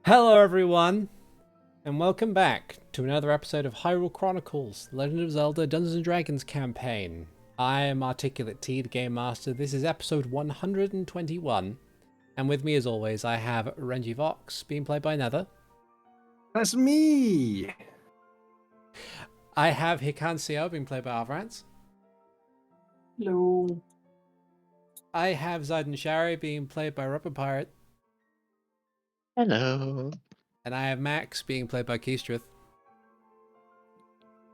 Hello everyone, and welcome back to another episode of Hyrule Chronicles, Legend of Zelda Dungeons & Dragons campaign. I am ArticulateT, the Game Master. This is episode 121, and with me as always I have Renji Vox, being played by Nether. That's me! I have Hikan Sio, being played by Avrdal. Hello. I have Zayden Shari, being played by Rubber Pirate. Hello. And I have Max, being played by Keistrith.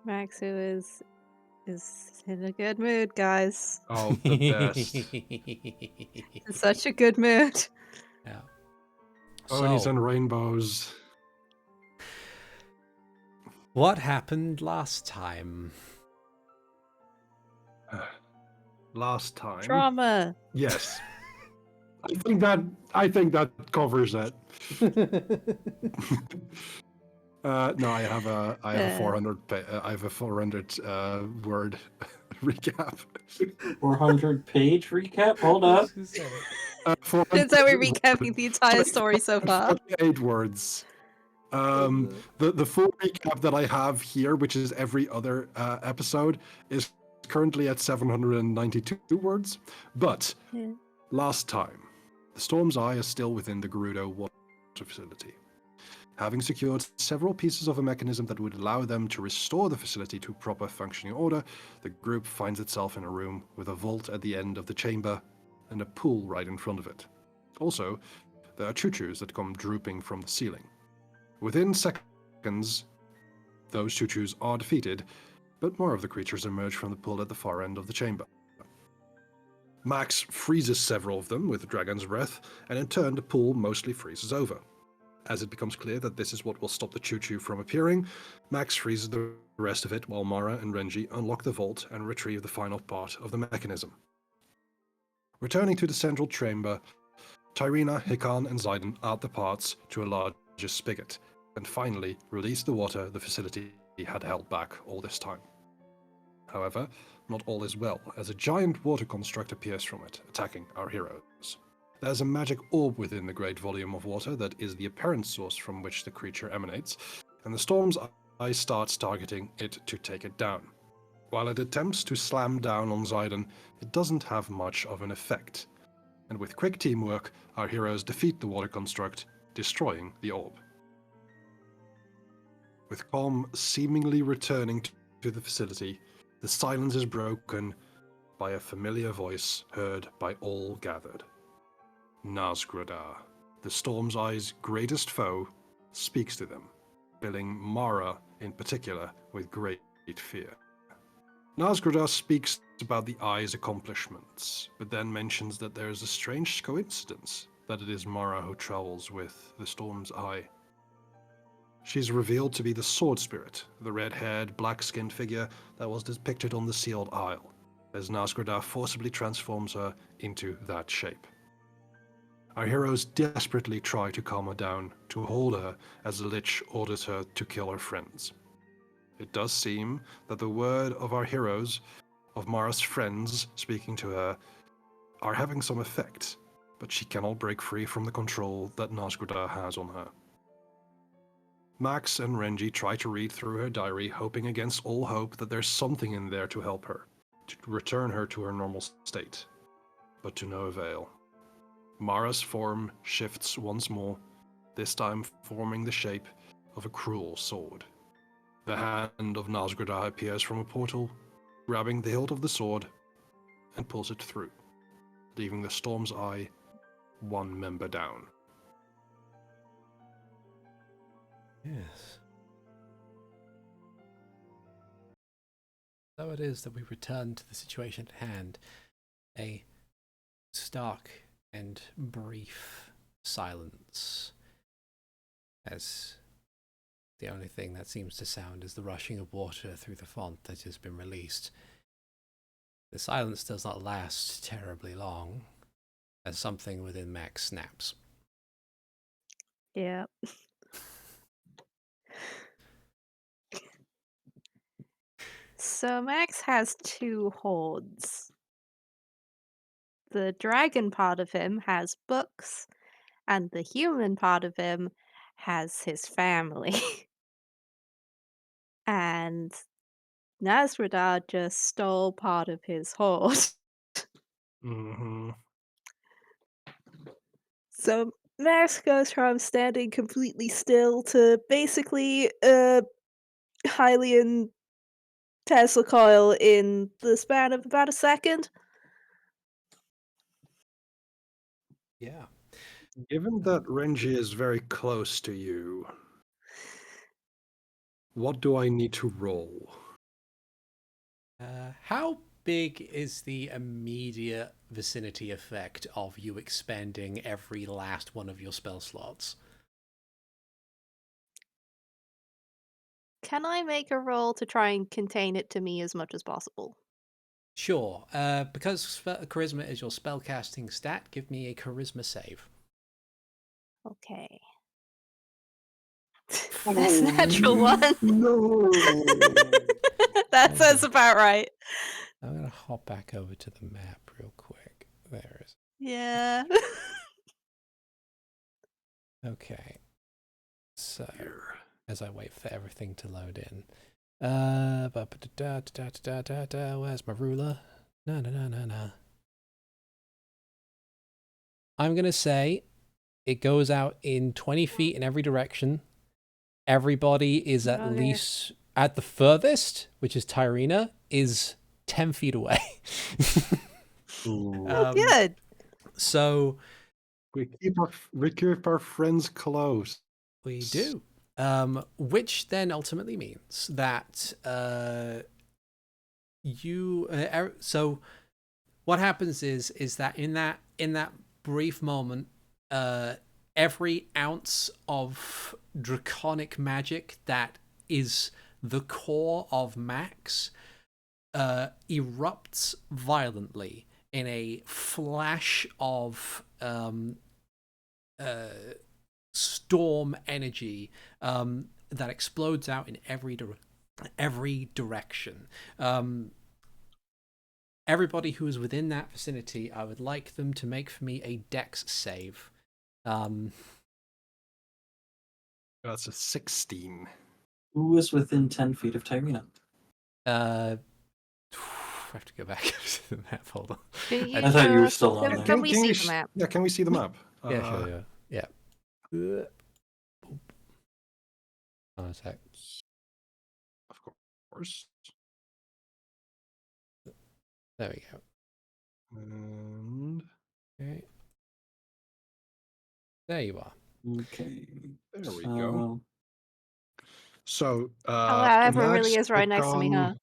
Max, who is in a good mood, guys. Oh, the best. In such a good mood. Yeah. Ponies So, and rainbows. what happened last time? Last time. Trauma. Yes. I think that covers it. No, I have a 400 word recap. 400-page recap? Hold up. Since I we're recapping the entire story so far. 48 words. The full recap that I have here, which is every other episode, is currently at 792 words. But Yeah. last time, the Storm's Eye is still within the Gerudo water facility. Having secured several pieces of a mechanism that would allow them to restore the facility to proper functioning order, the group finds itself in a room with a vault at the end of the chamber and a pool right in front of it. Also, there are choo-choos that come drooping from the ceiling. Within seconds, those choo-choos are defeated, but more of the creatures emerge from the pool at the far end of the chamber. Max freezes several of them with Dragon's Breath, and in turn the pool mostly freezes over. As it becomes clear that this is what will stop the choo-choo from appearing, Max freezes the rest of it while Mara and Renji unlock the vault and retrieve the final part of the mechanism. Returning to the central chamber, Tyrina, Hikan, and Zayden add the parts to a larger spigot, and finally release the water the facility had held back all this time. However, not all is well, as a giant water construct appears from it, attacking our heroes. There's a magic orb within the great volume of water that is the apparent source from which the creature emanates, and the Storm's Eye starts targeting it to take it down. While it attempts to slam down on Zayden, it doesn't have much of an effect, and with quick teamwork, our heroes defeat the water construct, destroying the orb. With calm seemingly returning to the facility, the silence is broken by a familiar voice heard by all gathered. Nazgradar, the Storm's Eye's greatest foe, speaks to them, filling Mara in particular with great fear. Nazgradar speaks about the Eye's accomplishments, but then mentions that there is a strange coincidence that it is Mara who travels with the Storm's Eye. She's revealed to be the Sword Spirit, the red-haired, black-skinned figure that was depicted on the Sealed Isle, as Nazgradar forcibly transforms her into that shape. Our heroes desperately try to calm her down, to hold her, as the Lich orders her to kill her friends. It does seem that the word of our heroes, of Mara's friends speaking to her, are having some effect, but she cannot break free from the control that Nazgradar has on her. Max and Renji try to read through her diary, hoping against all hope that there's something in there to help her, to return her to her normal state. But to no avail. Mara's form shifts once more, this time forming the shape of a cruel sword. The hand of Nazgradar appears from a portal, grabbing the hilt of the sword, and pulls it through, leaving the Storm's Eye one member down. Yes. So it is that we return to the situation at hand. A stark and brief silence, as the only thing that seems to sound is the rushing of water through the font that has been released. The silence does not last terribly long, as something within Max snaps. Yeah. So Max has two hordes. The dragon part of him has books, and the human part of him has his family. And Nasradar just stole part of his horse. Mm-hmm. So Max goes from standing completely still to basically Hylian Tesla coil in the span of about a second. Yeah. Given that Renji is very close to you, what do I need to roll? How big is the immediate vicinity effect of you expending every last one of your spell slots? Can I make a roll to try and contain it to me as much as possible? Sure. Because charisma is your spellcasting stat, give me a charisma save. Okay. That's a natural one. No. That sounds about right. I'm gonna hop back over to the map real quick. There is. Yeah. Okay. So as I wait for everything to load in. Where's my ruler? No. I'm gonna say it goes out in 20 feet in every direction. Everybody is at Okay. least at the furthest, which is Tyrina, is 10 feet away. Good. So we keep our friends close. we do. Which then ultimately means that so what happens is that in that brief moment, every ounce of draconic magic that is the core of Max erupts violently in a flash of storm energy that explodes out in every direction. Everybody who is within that vicinity, I would like them to make for me a dex save. That's a 16. Who is within 10 feet of Tyrina? I have to go back to the map. Hold on. Can you I thought you show were us- still on can, there. can we see you the map? Yeah, can we see the map? Yeah, sure. Yeah. Oh, a sec. Of course. There we go. And Okay. There you are. Okay. there we go. So, Oh wow, everyone really Max is right next to me, huh?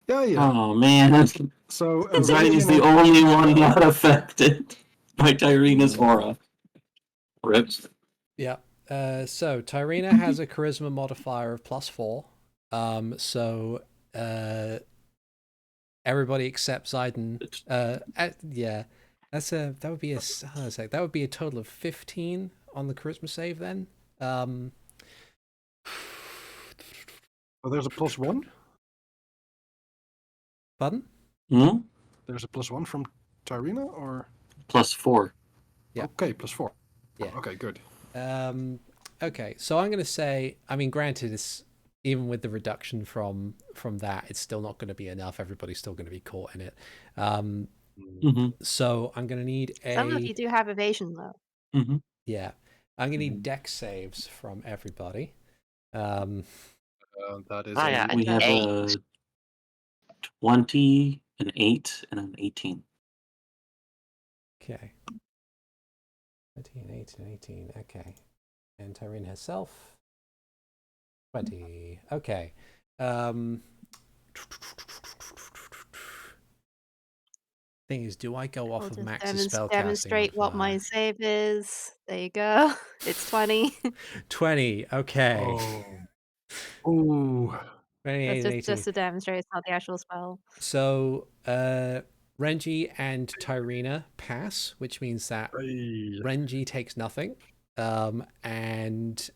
Yeah. Oh man, So, Zion is the only one not affected by Tyrina's aura. Rips. Yeah. So Tyrina has a charisma modifier of +4. So everybody except Zayden. Yeah. That would be that would be a total of 15 on the charisma save then. Oh, there's a +1? Pardon? Hmm? There's a +1 from Tyrina, or? +4. Yeah. Okay, +4. Yeah. Okay, good. Okay, so I'm going to say, I mean, granted, it's even with the reduction from that, it's still not going to be enough. Everybody's still going to be caught in it. So I'm going to need Some of you do have evasion though. Yeah, I'm going to need dex saves from everybody. That is We have a 20, an 8, and an 18. Okay. 13, 18, 18. Okay. And Tyrina herself. 20. Okay. Thing is, do I go off I'll of just Max's spellcasting? demonstrate what my save is. There you go. It's 20. 20. Okay. Oh. 28 and 18. Just to demonstrate it's not the actual spell. So, Renji and Tyrina pass, which means that Renji takes nothing. And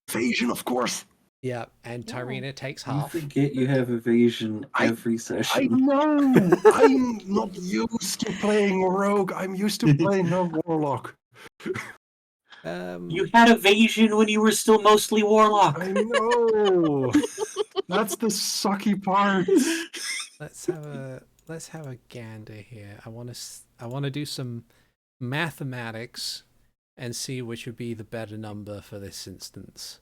evasion, of course. yeah, and Tyrina takes half. You forget you have evasion every session. I know. I'm not used to playing rogue. I'm used to playing a warlock. You had evasion when you were still mostly warlock. I know. That's the sucky part. let's have a gander here. I want to do some mathematics and see which would be the better number for this instance.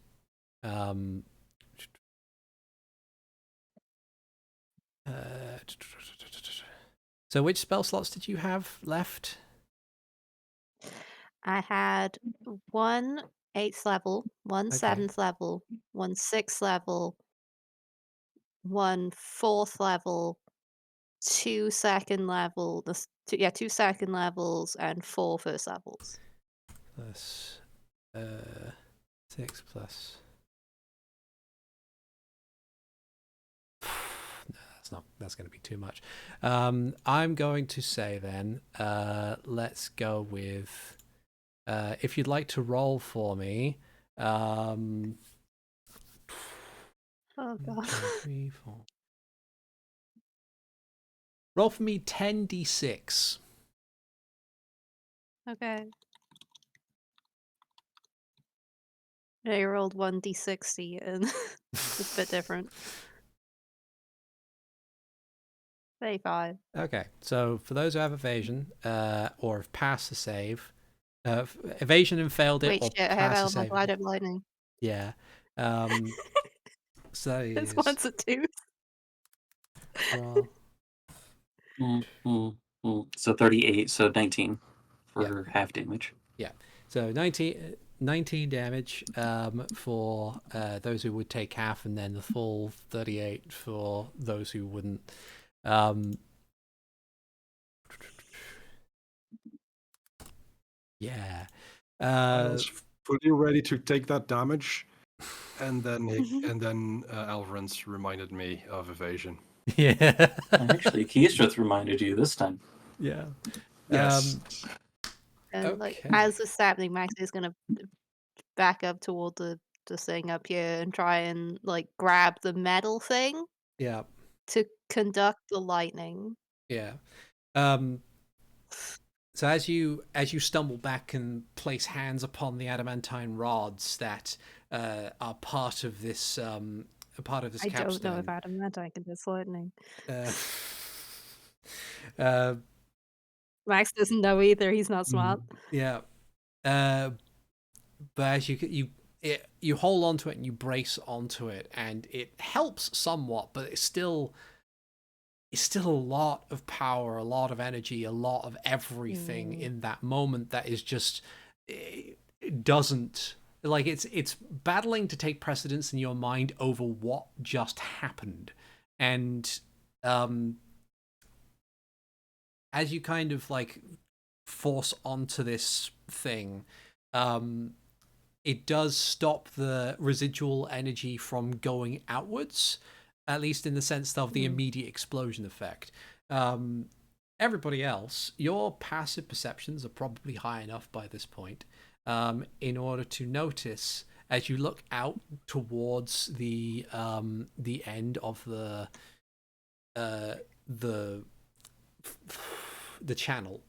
So which spell slots did you have left? I had 1 8th level, 1 Okay. 7th level, 1 6th level, 1 4th level, 2 second level, 2 second levels, and 4 first levels. Plus 6 plus. No, that's going to be too much. I'm going to say then, let's go with, if you'd like to roll for me, Oh god. 1, 2, 3, 4. Roll for me 10d6. Okay. I rolled 1d60 and it's a bit different. 35. Okay, so for those who have evasion, or have passed the save, evasion and failed it, Wait, or shit, I have passed the elemental save. item lightning. Yeah. So This is one's a 2. roll. So 38, so 19 for Yeah. half damage. Yeah. So 19 damage for those who would take half, and then the full 38 for those who wouldn't. Yeah. I was fully ready to take that damage, and then Alvarez reminded me of evasion. Yeah. Actually, Keistrith reminded you this time. Yeah. Yes. And like Okay. as this is happening, Max is gonna back up toward the thing up here and try and like grab the metal thing Yeah. to conduct the lightning. Yeah. So as you stumble back and place hands upon the adamantine rods that are part of this I capstone. don't know if adamantine can do lightning. Max doesn't know either. He's not smart. Yeah. But as you hold onto it and you brace onto it, and it helps somewhat, but it's still a lot of power, a lot of energy, a lot of everything in that moment that is just, it doesn't, like, it's battling to take precedence in your mind over what just happened. And as you kind of like force onto this thing, it does stop the residual energy from going outwards, at least in the sense of the immediate explosion effect. Everybody else, your passive perceptions are probably high enough by this point in order to notice, as you look out towards the end of the channel,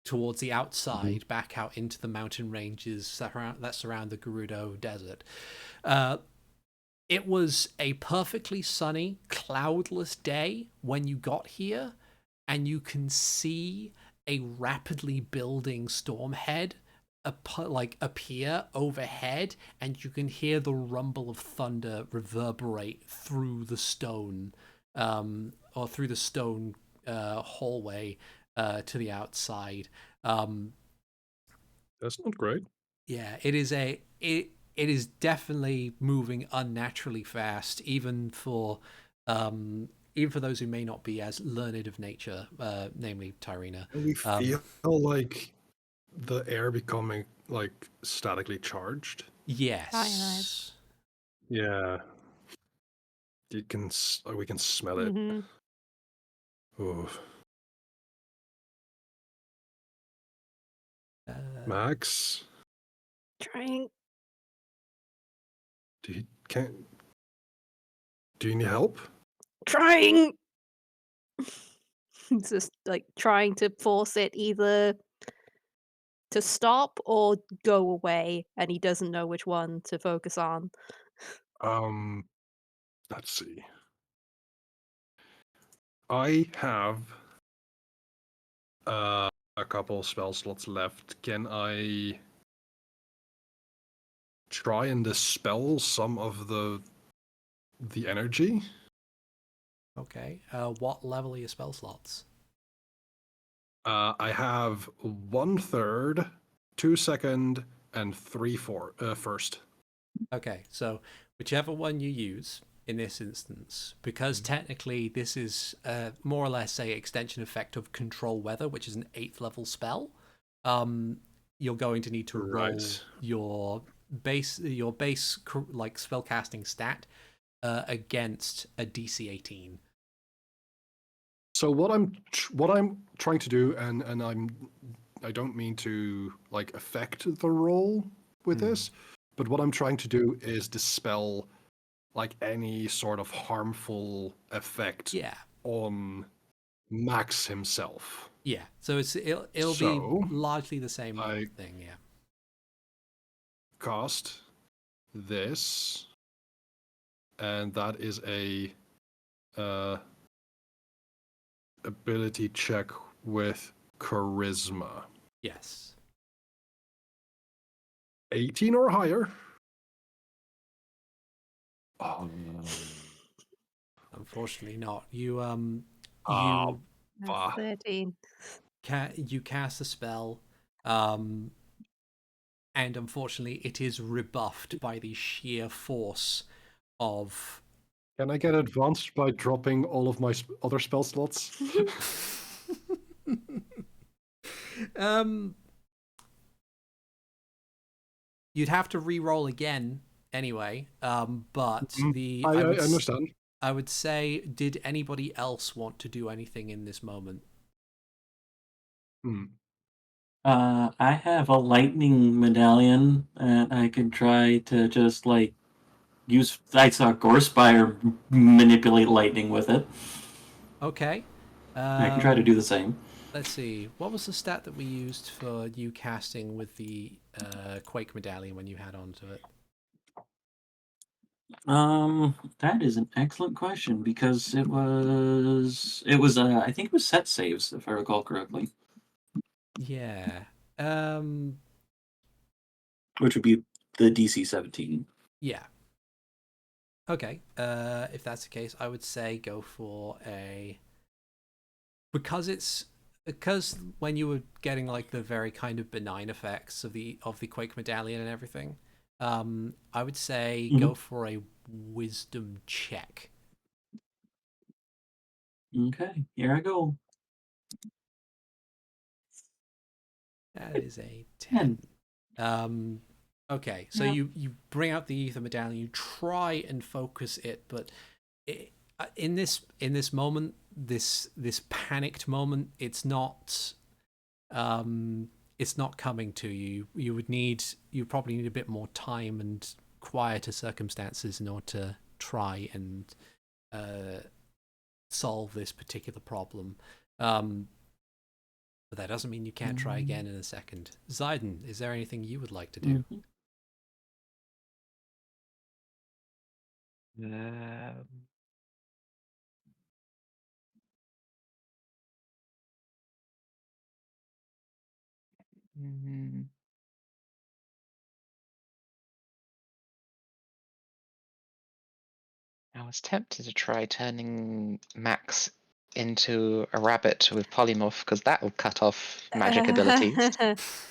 towards the outside, back out into the mountain ranges that surround the Gerudo Desert. It was a perfectly sunny, cloudless day when you got here, and you can see a rapidly building storm head appear overhead, and you can hear the rumble of thunder reverberate through the stone, or through the stone hallway to the outside. That's not great. Yeah, it is definitely moving unnaturally fast, even for those who may not be as learned of nature, namely Tyrina. And we feel like the air becoming like statically charged. Yes. Yeah. We can smell it. Ooh. Max, Trying. do you need help? Trying. Just like trying to force it either to stop or go away, and he doesn't know which one to focus on. Let's see. I have a couple spell slots left. Can I try and dispel some of the energy? Okay. What level are your spell slots? I have 1/3, 2 second, and 1/4. Okay, so whichever one you use in this instance, because technically this is more or less a extension effect of control weather, which is an 8th level spell. You're going to need to roll Right. your base like spell casting stat against a DC 18. So what I'm trying to do, and I don't mean to like affect the roll with this, but what I'm trying to do is dispel like any sort of harmful effect Yeah. on Max himself. Yeah. So it'll be So, largely the same I thing, yeah. cast this, and that is a ability check with charisma. Yes. 18 or higher. Oh, Unfortunately not. You Oh, That's fuck. 13. you cast a spell, and unfortunately it is rebuffed by the sheer force of Can I get advanced by dropping all of my other spell slots? You'd have to re-roll again anyway, but I understand. I would say, did anybody else want to do anything in this moment? I have a lightning medallion, and I could try to just like use. I saw Gorespire manipulate lightning with it. Okay. I can try to do the same. Let's see. What was the stat that we used for you casting with the Quake medallion when you had onto it? That is an excellent question because it was I think it was set saves if I recall correctly, Yeah. which would be the DC 17. Yeah. Okay. If that's the case, I would say go for a because when you were getting like the very kind of benign effects of the Quake medallion and everything, I would say go for a wisdom check. Okay, here I go. That is a 10. Okay, so Yep. you bring out the ether medallion, you try and focus it, but in this moment, this panicked moment, it's not coming to you. You probably need a bit more time and quieter circumstances in order to try and solve this particular problem. But that doesn't mean you can't try again in a second. Zayden, is there anything you would like to do? I was tempted to try turning Max into a rabbit with polymorph because that will cut off magic abilities.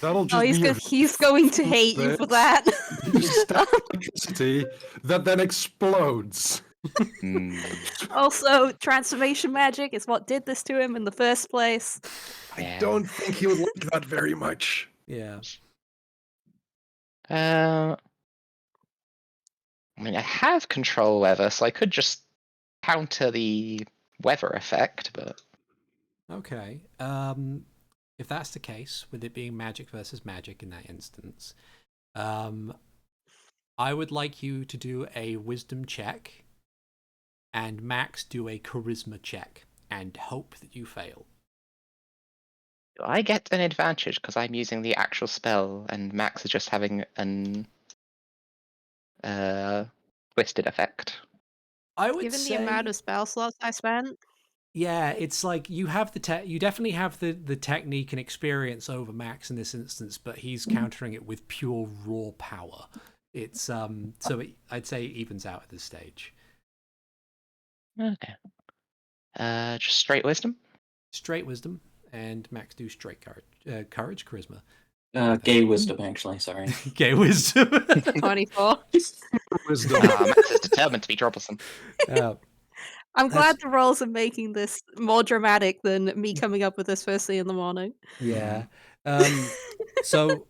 That'll just be he's going to hate you for that. You stack electricity that then explodes. Also, transformation magic is what did this to him in the first place. I don't think he would like that very much. Yeah. I mean, I have control weather, so I could just counter the weather effect, but Okay. If that's the case, with it being magic versus magic in that instance, I would like you to do a wisdom check, and Max do a charisma check, and hope that you fail. Do I get an advantage because I'm using the actual spell and Max is just having an twisted effect? I would Given say, the amount of spell slots I spent, yeah, it's like you have you definitely have the technique and experience over Max in this instance, but he's countering it with pure raw power. It's so I'd say it evens out at this stage. Okay. Just straight wisdom. Straight wisdom, and Max do straight courage, charisma. Gay wisdom, actually. Sorry. Gay wisdom. 24. Wisdom. Max is determined to be troublesome. I'm That's- glad the rolls are making this more dramatic than me coming up with this first thing in the morning. Yeah. So,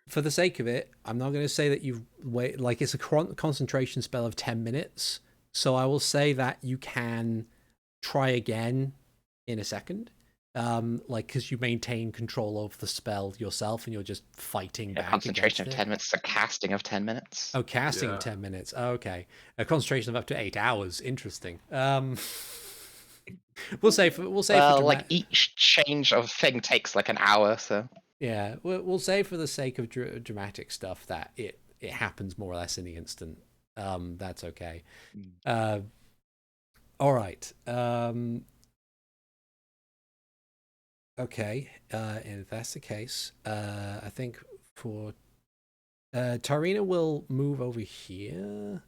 for the sake of it, I'm not going to say that you've like it's a concentration spell of 10 minutes. So I will say that you can try again in a second. Like because you maintain control of the spell yourself, and you're just fighting A back. concentration of against 10 it. minutes, a casting of 10 minutes. Oh, casting Yeah. of 10 minutes. Oh, okay, a concentration of up to 8 hours. Interesting. We'll say for Like each change of thing takes like an hour, so yeah, we'll say for the sake of dramatic stuff that it happens more or less in the instant. That's okay. All right. Okay. And if that's the case, I think for Tyrina will move over here.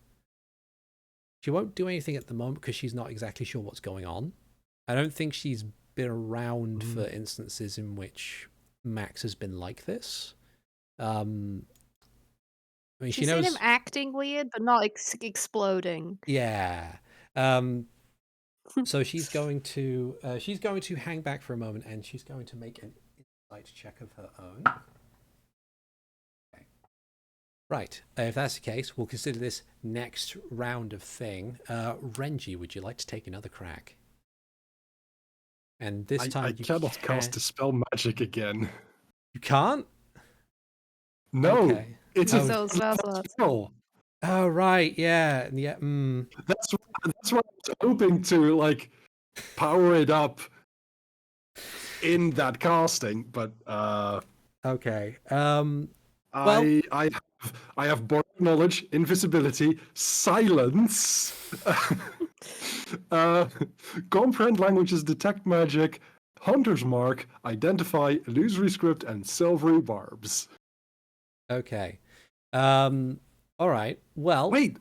She won't do anything at the moment because she's not exactly sure what's going on. I don't think she's been around for instances in which Max has been like this. I mean, She's she seen knows him acting weird, but not exploding. Yeah. So she's going to hang back for a moment, and she's going to make an insight check of her own. Okay. Right. If that's the case, we'll consider this next round of thing. Renji, would you like to take another crack? And this time I you cannot cast Dispel Magic again. You can't? No, Okay. it's So a spell slots. spell. Oh right, yeah. That's what I was hoping to like power it up in that casting, but Okay. I have Born Knowledge, Invisibility, Silence, Comprehend Languages, Detect Magic, Hunter's Mark, Identify, Illusory Script, and Silvery Barbs. Okay. All right. Well, Wait,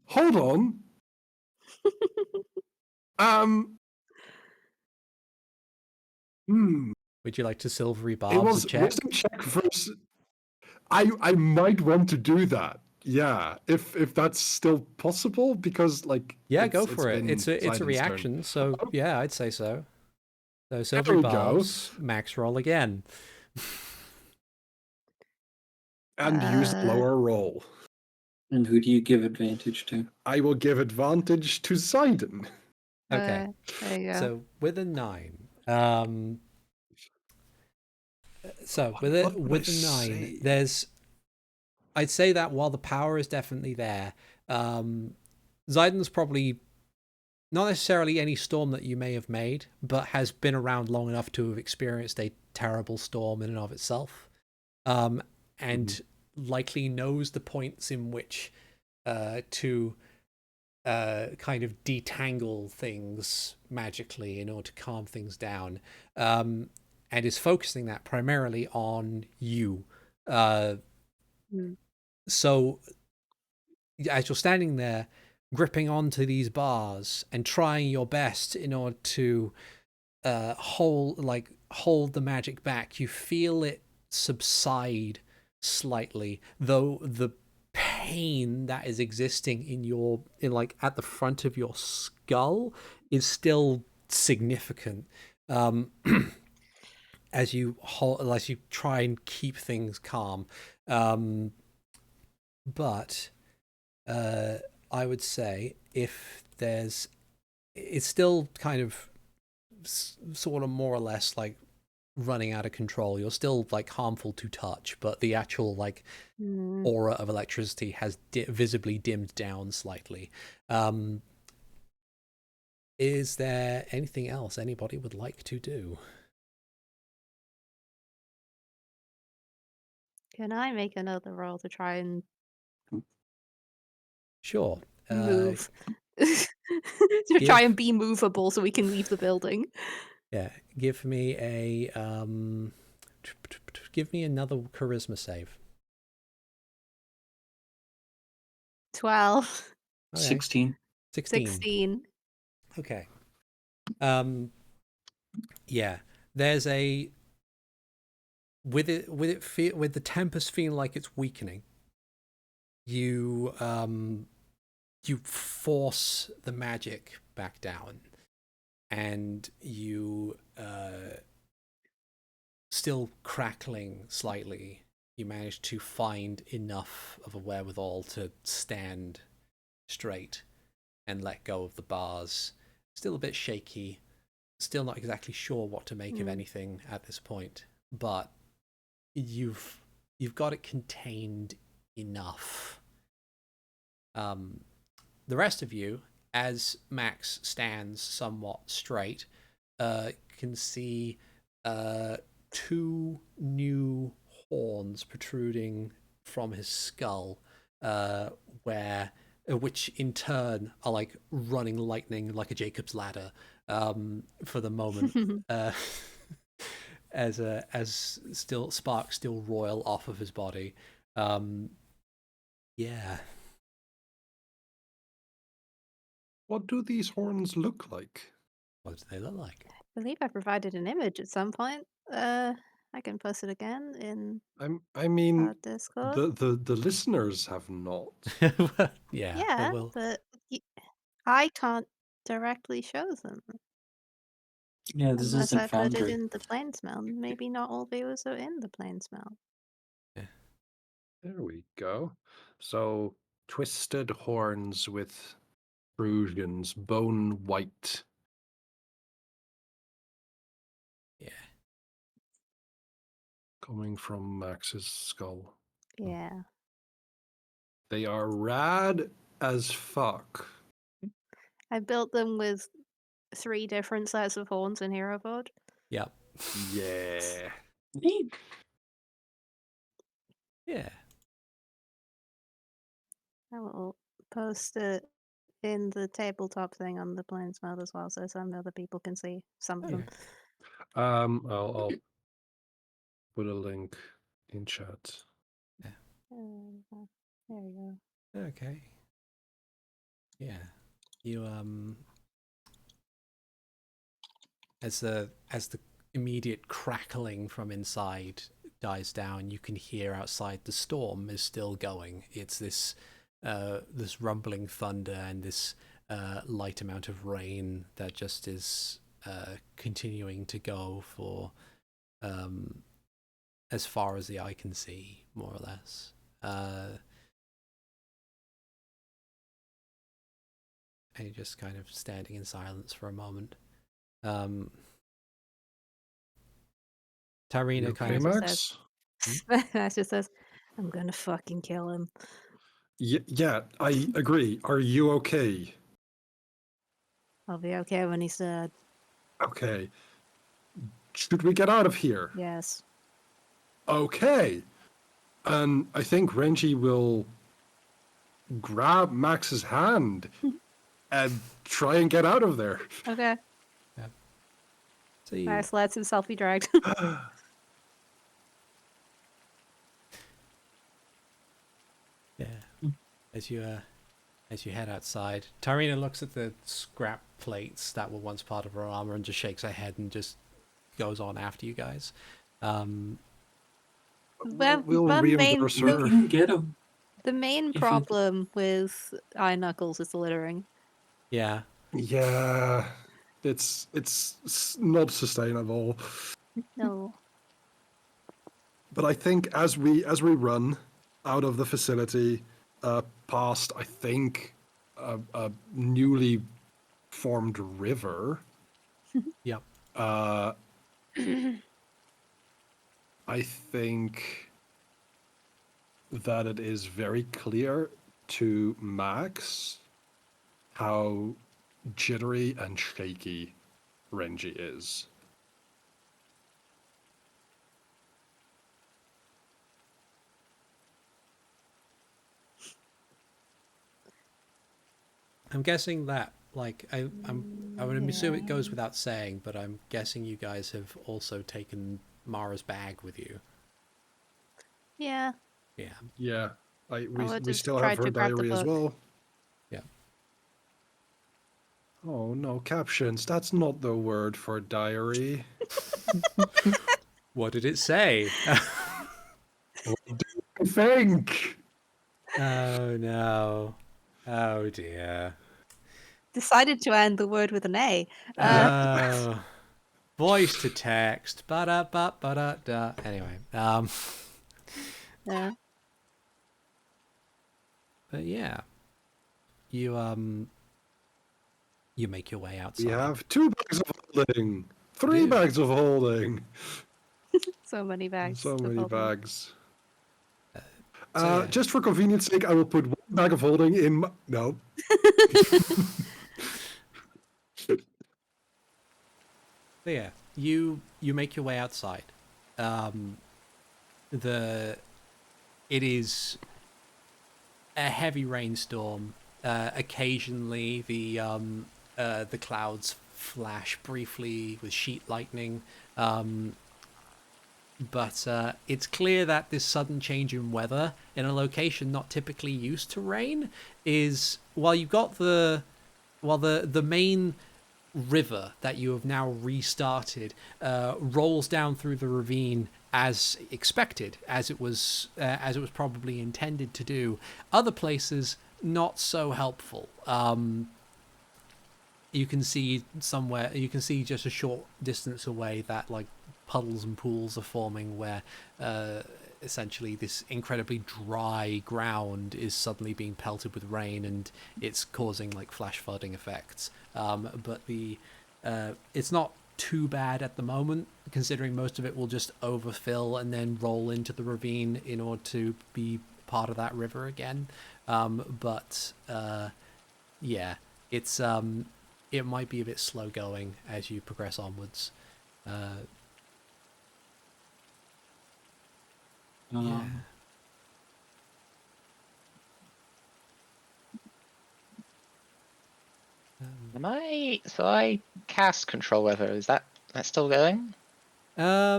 hold on. Would you like to silvery It barbs was a check? wisdom check versus. I might want to do that. Yeah, if that's still possible, because like Yeah, go for it. been It's a Sidon's turn. reaction, so Oh. yeah, I'd say so. So There silvery we go. barbs, max roll again. And use lower roll. And who do you give advantage to? I will give advantage to Sidon. Okay. There you go. So with a 9, so with a what would I 9, say? there's. I'd say that while the power is definitely there, Zaiden's probably not necessarily any storm that you may have made, but has been around long enough to have experienced a terrible storm in and of itself, and likely knows the points in which to kind of detangle things magically in order to calm things down, and is focusing that primarily on you. So as you're standing there gripping onto these bars and trying your best in order to hold the magic back, you feel it subside slightly, though the pain that is existing in at the front of your skull is still significant. As you try and keep things calm. But I would say it's still kind of sort of more or less like running out of control. You're still like harmful to touch, but the actual like aura of electricity has visibly dimmed down slightly. Is there anything else anybody would like to do? Can I make another roll to try and Sure. move? to give- try and be movable so we can leave the building. Yeah. Give me a give me another charisma save. 12. Okay. 16. 16. Okay. Yeah. There's a with the tempest feeling like it's weakening. You force the magic back down, and you still crackling slightly. You manage to find enough of a wherewithal to stand straight and let go of the bars. Still a bit shaky, still not exactly sure what to make of anything at this point, but you've got it contained enough. The rest of you, as Max stands somewhat straight, can see 2 new horns protruding from his skull, which in turn are like running lightning like a Jacob's ladder for the moment, as still sparks still roil off of his body. Yeah. What do these horns look like? What do they look like? I believe I provided an image at some point. I can post it again in I mean, Discord. the listeners have not. Yeah. Yeah, Well, but I can't directly show them. Yeah, this Unless isn't I put it Foundry. in the Plainsmail. Maybe not all viewers are in the Plainsmail. There we go. So twisted horns with protrusions, bone white. yeah. Coming from Max's skull. Yeah. They are rad as fuck. I built them with 3 different sets of horns in Hero Forge. Yep. Yeah. Neat. Yeah. I will post it in the tabletop thing on the Plainsmail as well, so some other people can see some of them. I'll put a link in chat. There we go. Okay. Yeah. You as the immediate crackling from inside dies down, you can hear outside the storm is still going. It's this this rumbling thunder and this light amount of rain that just is continuing to go for as far as the eye can see, more or less. And you're just kind of standing in silence for a moment. Tyrina kind of Max? Max just says, I'm gonna fucking kill him. Yeah, I agree. Are you okay? I'll be okay when he's dead. Okay. Should we get out of here? Yes. Okay. And I think Renji will grab Max's hand and try and get out of there. Okay. so you, Max lets himself be dragged. yeah. As you head outside, Tyrina looks at the scrap plates that were once part of her armor and just shakes her head and just goes on after you guys. We'll reimburse We her. can get him. The main problem with Eye Knuckles is the littering. Yeah. Yeah, it's not sustainable. No. But I think as we run out of the facility, past I think a newly formed river. Yep. I think that it is very clear to Max how jittery and shaky Renji is. I'm guessing that, like, I would assume it goes without saying, but I'm guessing you guys have also taken Mara's bag with you. Yeah. Yeah. Yeah, I we would just still try have her to grab the diary as book. well. Yeah. Oh no, captions. That's not the word for diary. What did it say? What do you think? Oh no. Oh dear. Decided to end the word with an A. Oh. Voice to text. Ba-da-ba-ba-da-da. Anyway. Yeah. But yeah. You make your way outside. We have 2 bags of holding, 3 Dude. bags of holding, So many bags. so of many holding. bags. So, yeah. Just for convenience sake, I will put 1 bag of holding in my... No. So yeah, you make your way outside. It is a heavy rainstorm. Occasionally, the clouds flash briefly with sheet lightning. But it's clear that this sudden change in weather in a location not typically used to rain is, while you've got the main river that you have now restarted rolls down through the ravine as expected, as it was probably intended to do. Other places not so helpful. You can see just a short distance away that like puddles and pools are forming where essentially this incredibly dry ground is suddenly being pelted with rain, and it's causing like flash flooding effects. But it's not too bad at the moment, considering most of it will just overfill and then roll into the ravine in order to be part of that river again. But yeah, it's it might be a bit slow going as you progress onwards. Yeah. I cast control weather. Is that still going? Yeah,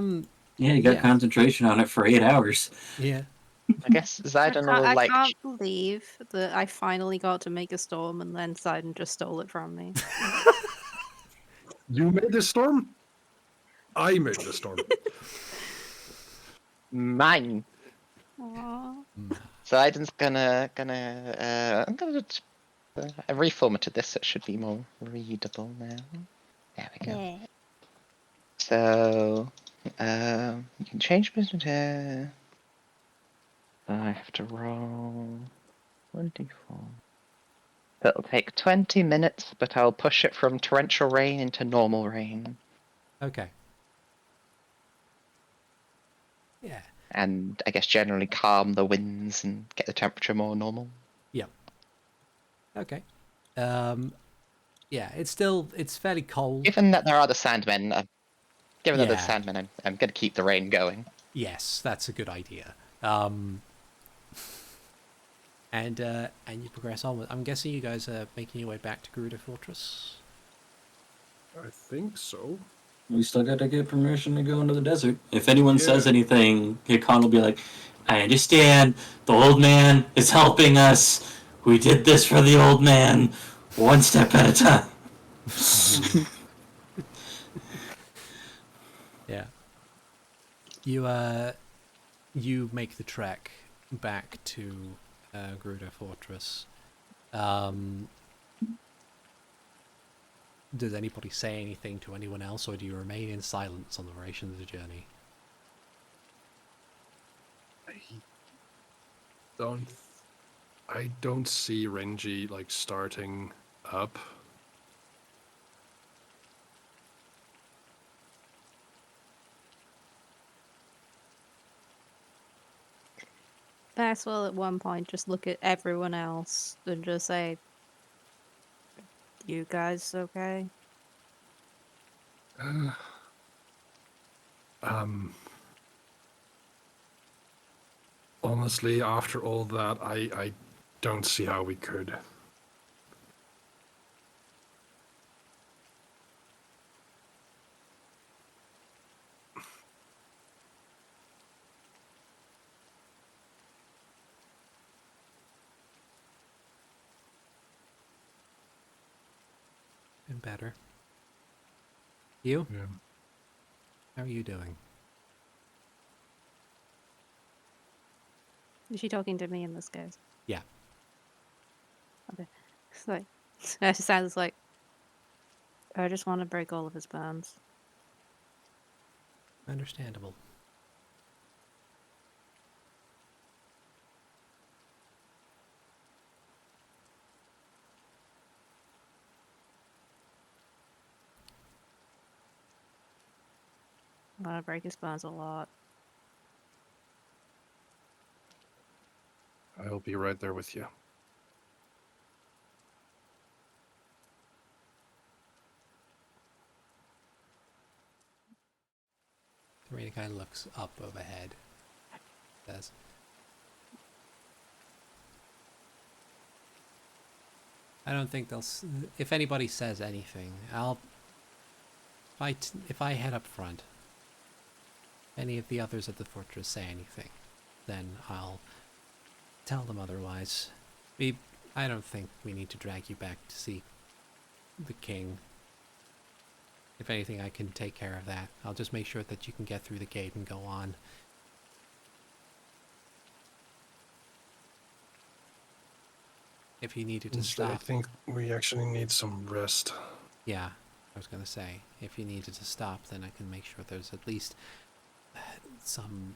you got Yeah. concentration on it for 8 hours. Yeah. I guess Zidon will I like. can't believe that I finally got to make a storm and then Sidon just stole it from me. You made this storm? I made the storm. Mine. Aww. Zidon's gonna I'm gonna I reformatted this so it should be more readable now. There we go. Yeah. So you can change it. I have to roll 1d4. It'll take 20 minutes, but I'll push it from torrential rain into normal rain. Okay. Yeah. And I guess generally calm the winds and get the temperature more normal. Yep. Okay. Yeah, it's fairly cold. Given that there are the Sandmen, I'm going to keep the rain going. Yes, that's a good idea. And you progress onward. I'm guessing you guys are making your way back to Gerudo Fortress. I think so. We still got to get permission to go into the desert. If anyone says Yeah. anything, Hikan will be like, I understand. The old man is helping us. We did this for the old man. One step at a time. Yeah. You make the trek back to Gerudo Fortress. Does anybody say anything to anyone else, or do you remain in silence on the duration of the journey? I don't see Renji like starting up. Maxwell at one point just look at everyone else and just say, "You guys okay?" Honestly, after all that, I don't see how we could. Doing better. You? Yeah. How are you doing? Is she talking to me in this case? Yeah. Okay. It's like, it sounds like, I just want to break all of his bones. Understandable. I want to break his bones a lot. I'll be right there with you. Tyrina kind of looks up overhead. Says, I don't think they'll... If anybody says anything, I'll... If I head up front, any of the others at the fortress say anything, then I'll tell them otherwise. I don't think we need to drag you back to see the king. If anything, I can take care of that. I'll just make sure that you can get through the gate and go on. If you needed to Instead, I stop... think we actually need some rest. Yeah, I was going to say, if you needed to stop, then I can make sure there's at least some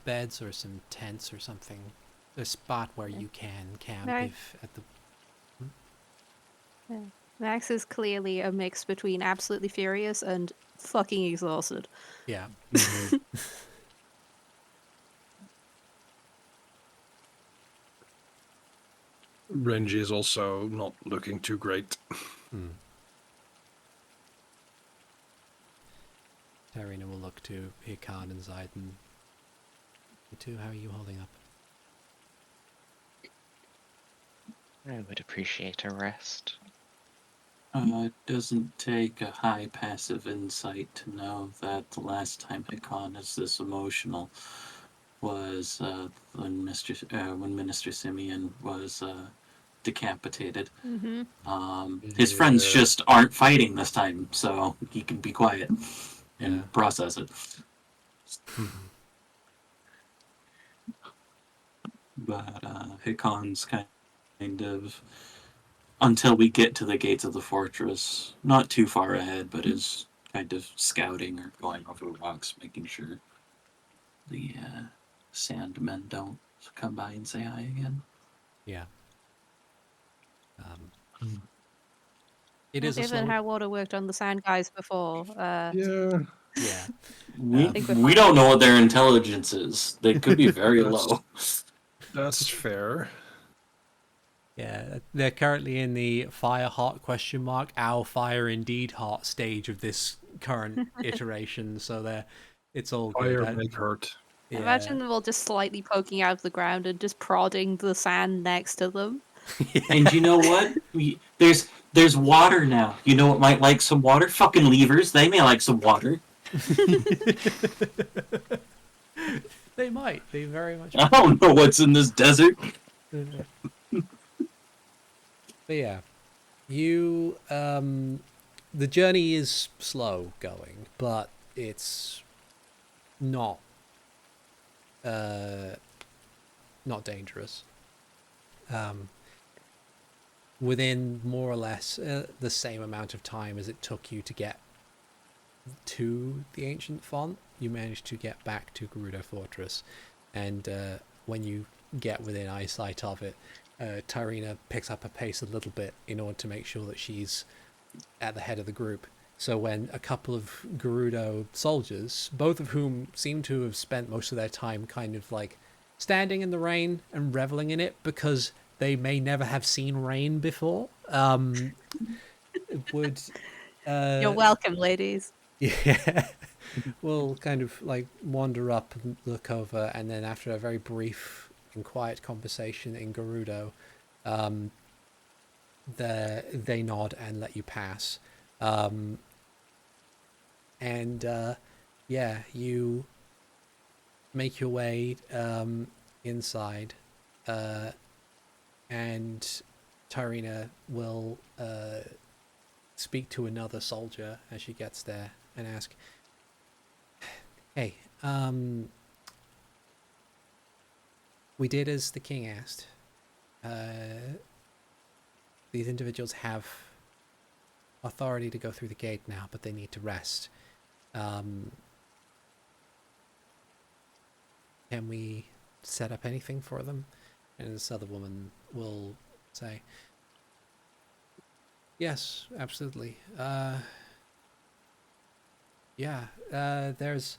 beds or some tents or something. A spot where you can camp Right. if at the... Max is clearly a mix between absolutely furious and fucking exhausted. Yeah. Renji is also not looking too great. Tyrina will look to Hikan and Zayden. You two, how are you holding up? I would appreciate a rest. It doesn't take a high passive insight to know that the last time Hikan is this emotional was when Minister Simeon was decapitated. His friends Yeah. just aren't fighting this time, so he can be quiet and Yeah. process it. But Hikan's kind of, until we get to the gates of the fortress, not too far ahead, but is kind of scouting or going over rocks, making sure the sandmen don't come by and say hi again. Yeah. It is a Given slow... how water worked on the sand guys before, Yeah. Yeah. We think we're we fine. don't know what their intelligence is. They could be very That's- low. That's fair. Yeah, they're currently in the fire hot ? Ow, fire indeed hot stage of this current iteration, so it's all good. Fire make hurt. Yeah. Imagine them all just slightly poking out of the ground and just prodding the sand next to them. And you know what? There's water now. You know what might like some water? Fucking levers. They may like some water. They might. They very much I don't know what's in this desert. But yeah, you the journey is slow going, but it's not dangerous. Within more or less the same amount of time as it took you to get to the ancient font, you managed to get back to Gerudo Fortress, and when you get within eyesight of it, Tyrina picks up her pace a little bit in order to make sure that she's at the head of the group. So when a couple of Gerudo soldiers, both of whom seem to have spent most of their time kind of like standing in the rain and reveling in it because they may never have seen rain before, would... You're welcome, ladies. Yeah, we'll kind of like wander up and look over, and then after a very brief and quiet conversation in Gerudo, they nod and let you pass. Yeah, you make your way inside, and Tyrina will speak to another soldier as she gets there and ask, "Hey, we did as the king asked. These individuals have authority to go through the gate now, but they need to rest. Can we set up anything for them?" And this other woman will say, "Yes, absolutely. Yeah, there's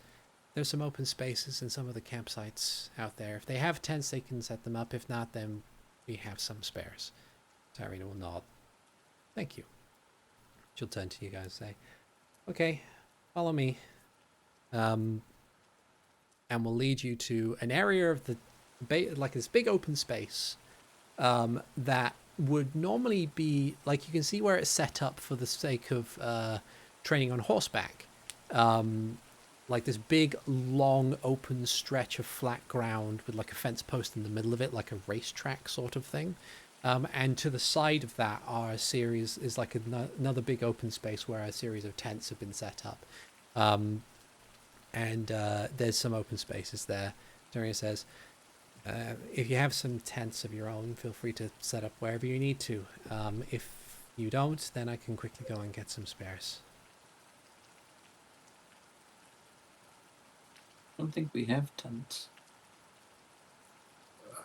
some open spaces in some of the campsites out there. If they have tents, they can set them up. If not, then we have some spares." Tyrina will nod. "Thank you." She'll turn to you guys and say, "Okay, follow me. And we'll lead you to an area of the like this big open space that would normally be like, you can see where it's set up for the sake of training on horseback. Like this big long open stretch of flat ground with like a fence post in the middle of it, like a racetrack sort of thing. And to the side of that are a series, is like another big open space where a series of tents have been set up. And there's some open spaces there. Tyrina says, if you have some tents of your own, feel free to set up wherever you need to. If you don't, then I can quickly go and get some spares. I don't think we have tents.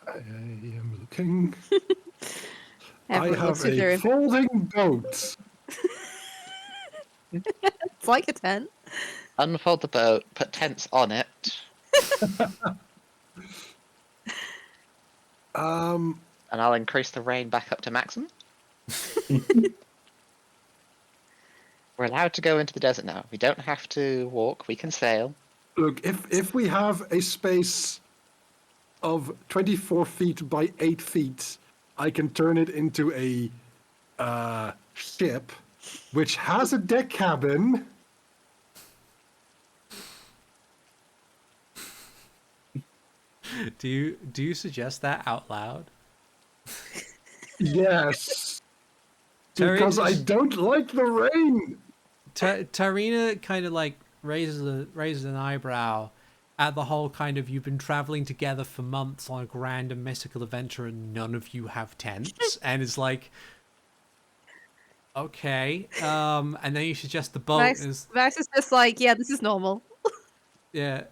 I am looking. I Everyone looks have at their a folding boat. It's like a tent. Unfold the boat, put tents on it. And I'll increase the rain back up to maximum. We're allowed to go into the desert now. We don't have to walk, we can sail. Look, if we have a space of 24 feet by 8 feet, I can turn it into a ship, which has a deck cabin. Do you suggest that out loud? Yes. Because I don't like the rain. Tyrina kind of like raises an eyebrow at the whole kind of, you've been traveling together for months on a grand and mystical adventure and none of you have tents, and it's like, okay, and then you suggest the boat is... Max is just like, yeah, this is normal. Yeah.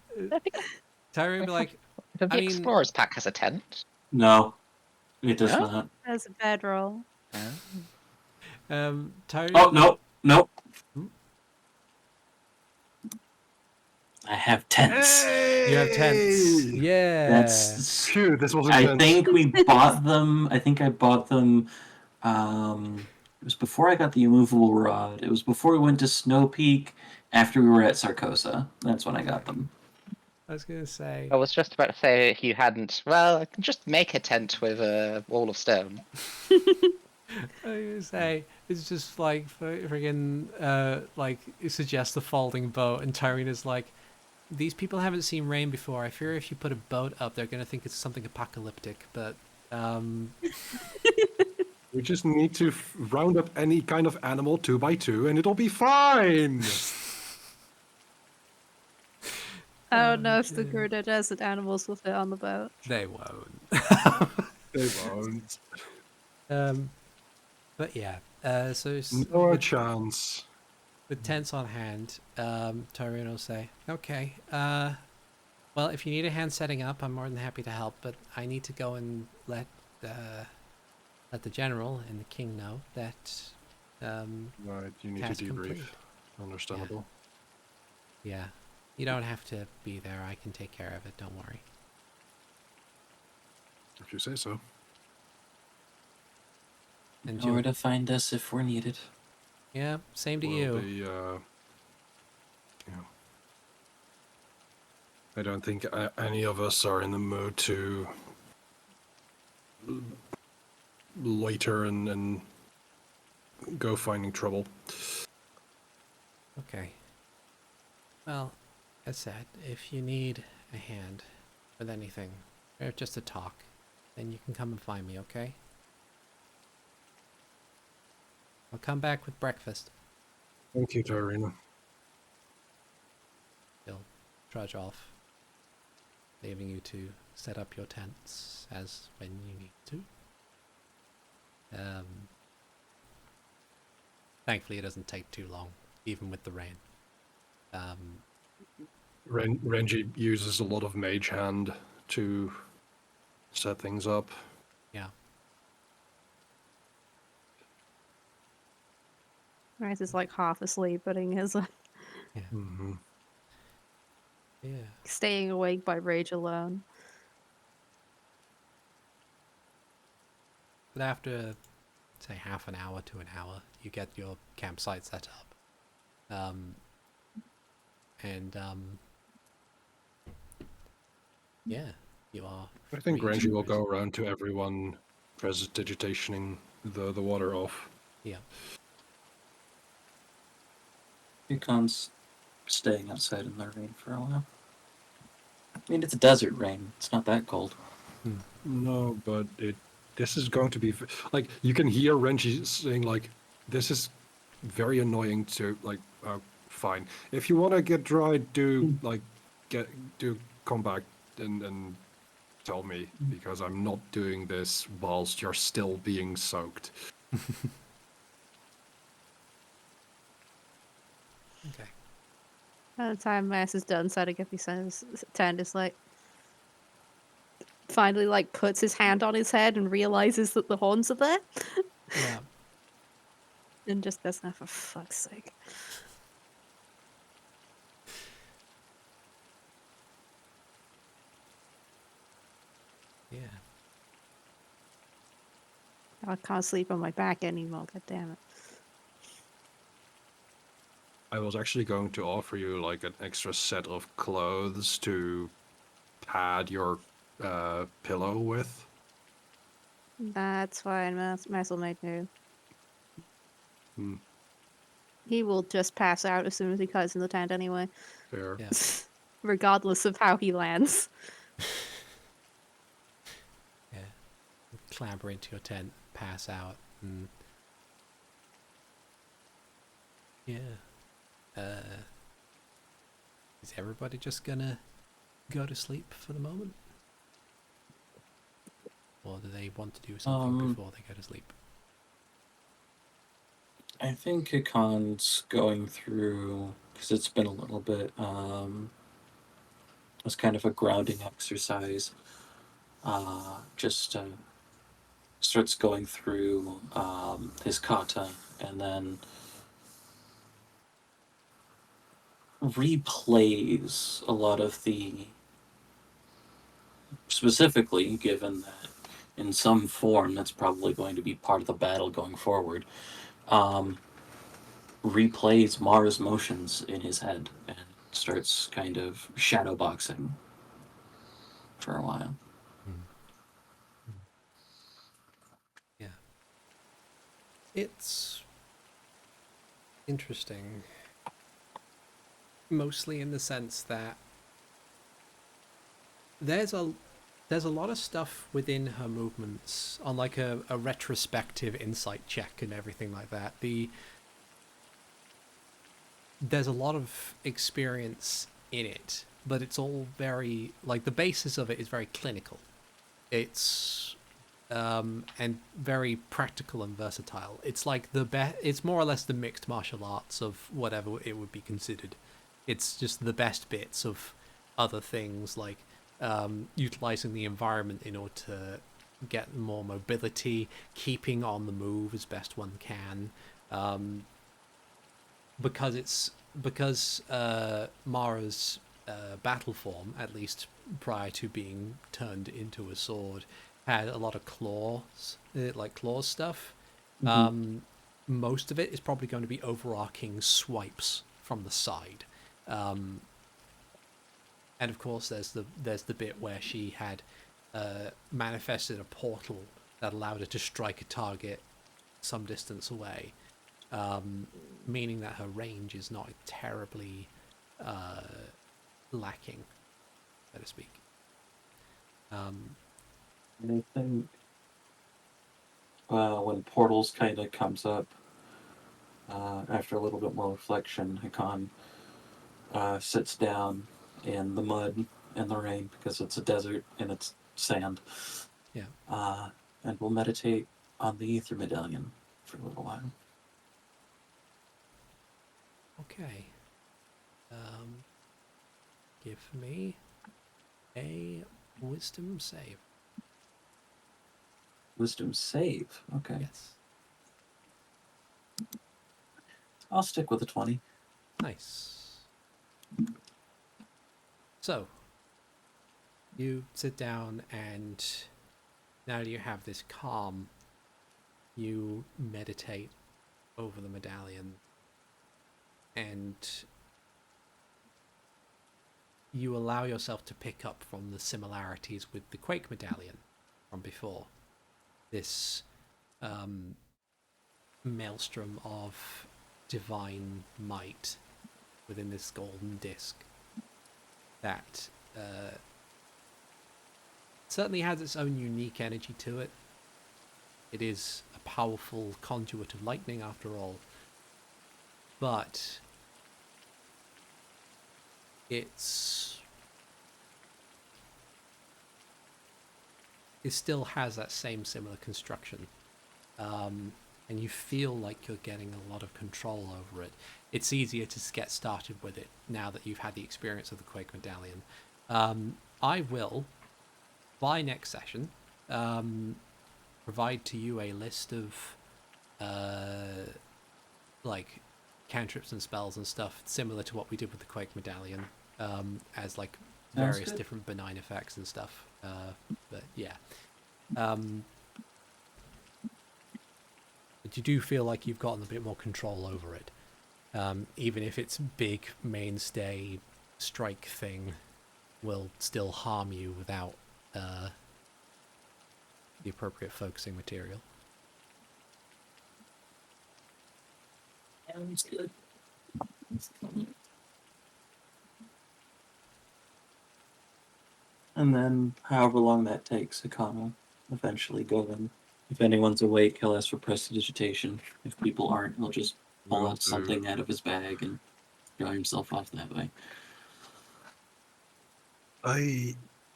Tyrina be like, The I mean... Explorer's Pack has a tent. No, it does No? not. There's a bedroll. Tyrina... Oh, no. I have tents. Hey! You have tents. Yeah. That's... Phew, this wasn't I tense. think we bought them. I think I bought them. It was before I got the immovable rod. It was before we went to Snow Peak. After we were at Sarcosa. That's when I got them. I was gonna say... I was just about to say, if you hadn't, well, I can just make a tent with a wall of stone. I was gonna say, it's just like friggin' like, it suggests the folding boat, and Tyrina's like, these people haven't seen rain before. I fear if you put a boat up, they're gonna think it's something apocalyptic. But we just need to round up any kind of animal 2 by 2, and it'll be fine. I don't know if the Gerda desert animals will fit on the boat. they won't. They won't. But yeah, so No chance. with tents on hand, Tyrina will say, okay, well, if you need a hand setting up, I'm more than happy to help, but I need to go and let the general and the king know that Right, you need task to debrief. complete. Understandable. Yeah, you don't have to be there. I can take care of it. Don't worry. If you say so. And Know where to find us if we're needed. yeah, same to We'll you. be, I don't think any of us are in the mood to loiter and go finding trouble. Okay. Well, as said, if you need a hand with anything, or just to talk, then you can come and find me, okay? I'll come back with breakfast. Thank you, Tyrina. He'll trudge off, leaving you to set up your tents as when you need to. Thankfully, it doesn't take too long, even with the rain. Renji uses a lot of mage hand to set things up. Yeah. Rice is like half asleep, putting his Mm-hmm. Yeah. staying awake by rage alone. But after, say, half an hour to an hour, you get your campsite set up. Yeah, you are. I think free to Renji will cruise. go around to everyone digitationing the water off. Yeah. Hikan's staying outside in the rain for a while. I mean, it's desert rain. It's not that cold. No, but this is going to be like you can hear Renji saying like, "This is very annoying to like." Fine, if you want to get dry, do come back and tell me because I'm not doing this whilst you're still being soaked. Okay. By the time Mass is done setting up his tent, is like finally like puts his hand on his head and realizes that the horns are there, Yeah. and just goes, "Oh, for fuck's sake!" Yeah. I can't sleep on my back anymore. God damn it! I was actually going to offer you like an extra set of clothes to pad your pillow with. That's fine. Mass will make do. Hmm, He will just pass out as soon as he cuts in the tent anyway, fair. Yeah. regardless of how he lands. Yeah. Clamber into your tent, pass out, and yeah. Is everybody just gonna go to sleep for the moment? Or do they want to do something before they go to sleep? I think Hikan's going through, because it's been a little bit, as kind of a grounding exercise. Just starts going through his kata and then replays a lot of the, specifically given that in some form that's probably going to be part of the battle going forward, replays Mara's motions in his head and starts kind of shadowboxing for a while. Yeah. It's interesting. Mostly in the sense that there's a lot of stuff within her movements on like a retrospective insight check and everything like that. There's a lot of experience in it, but it's all very like the basis of it is very clinical. It's and very practical and versatile. It's like it's more or less the mixed martial arts of whatever it would be considered. It's just the best bits of other things like utilizing the environment in order to get more mobility, keeping on the move as best one can, because Mara's battle form, at least prior to being turned into a sword, had a lot of claws, like claws stuff. Most of it is probably going to be overarching swipes from the side. And of course, there's the bit where she had manifested a portal that allowed her to strike a target some distance away, meaning that her range is not terribly lacking, so to speak. And I think when portals kind of comes up, after a little bit more reflection, Hikan sits down in the mud and the rain because it's a desert and it's sand. Yeah. And we'll meditate on the ether medallion for a little while. Okay. Give me a wisdom save. Wisdom save. Okay. Yes. I'll stick with a 20. Nice. So, you sit down, and now you have this calm. You meditate over the medallion, and you allow yourself to pick up from the similarities with the Quake medallion from before. This maelstrom of divine might within this golden disc that certainly has its own unique energy to it. It is a powerful conduit of lightning after all, but it still has that same similar construction, and you feel like you're getting a lot of control over it. It's easier to get started with it now that you've had the experience of the Quake medallion. I will, by next session, provide to you a list of like cantrips and spells and stuff similar to what we did with the Quake medallion, as like various different benign effects and stuff. But yeah, but you do feel like you've gotten a bit more control over it, even if its big mainstay strike thing will still harm you without the appropriate focusing material. Sounds good. And then, however long that takes, Hikan will eventually go in. If anyone's awake, he'll ask for prestidigitation. If people aren't, he'll just pull out something out of his bag and dry himself off that way. I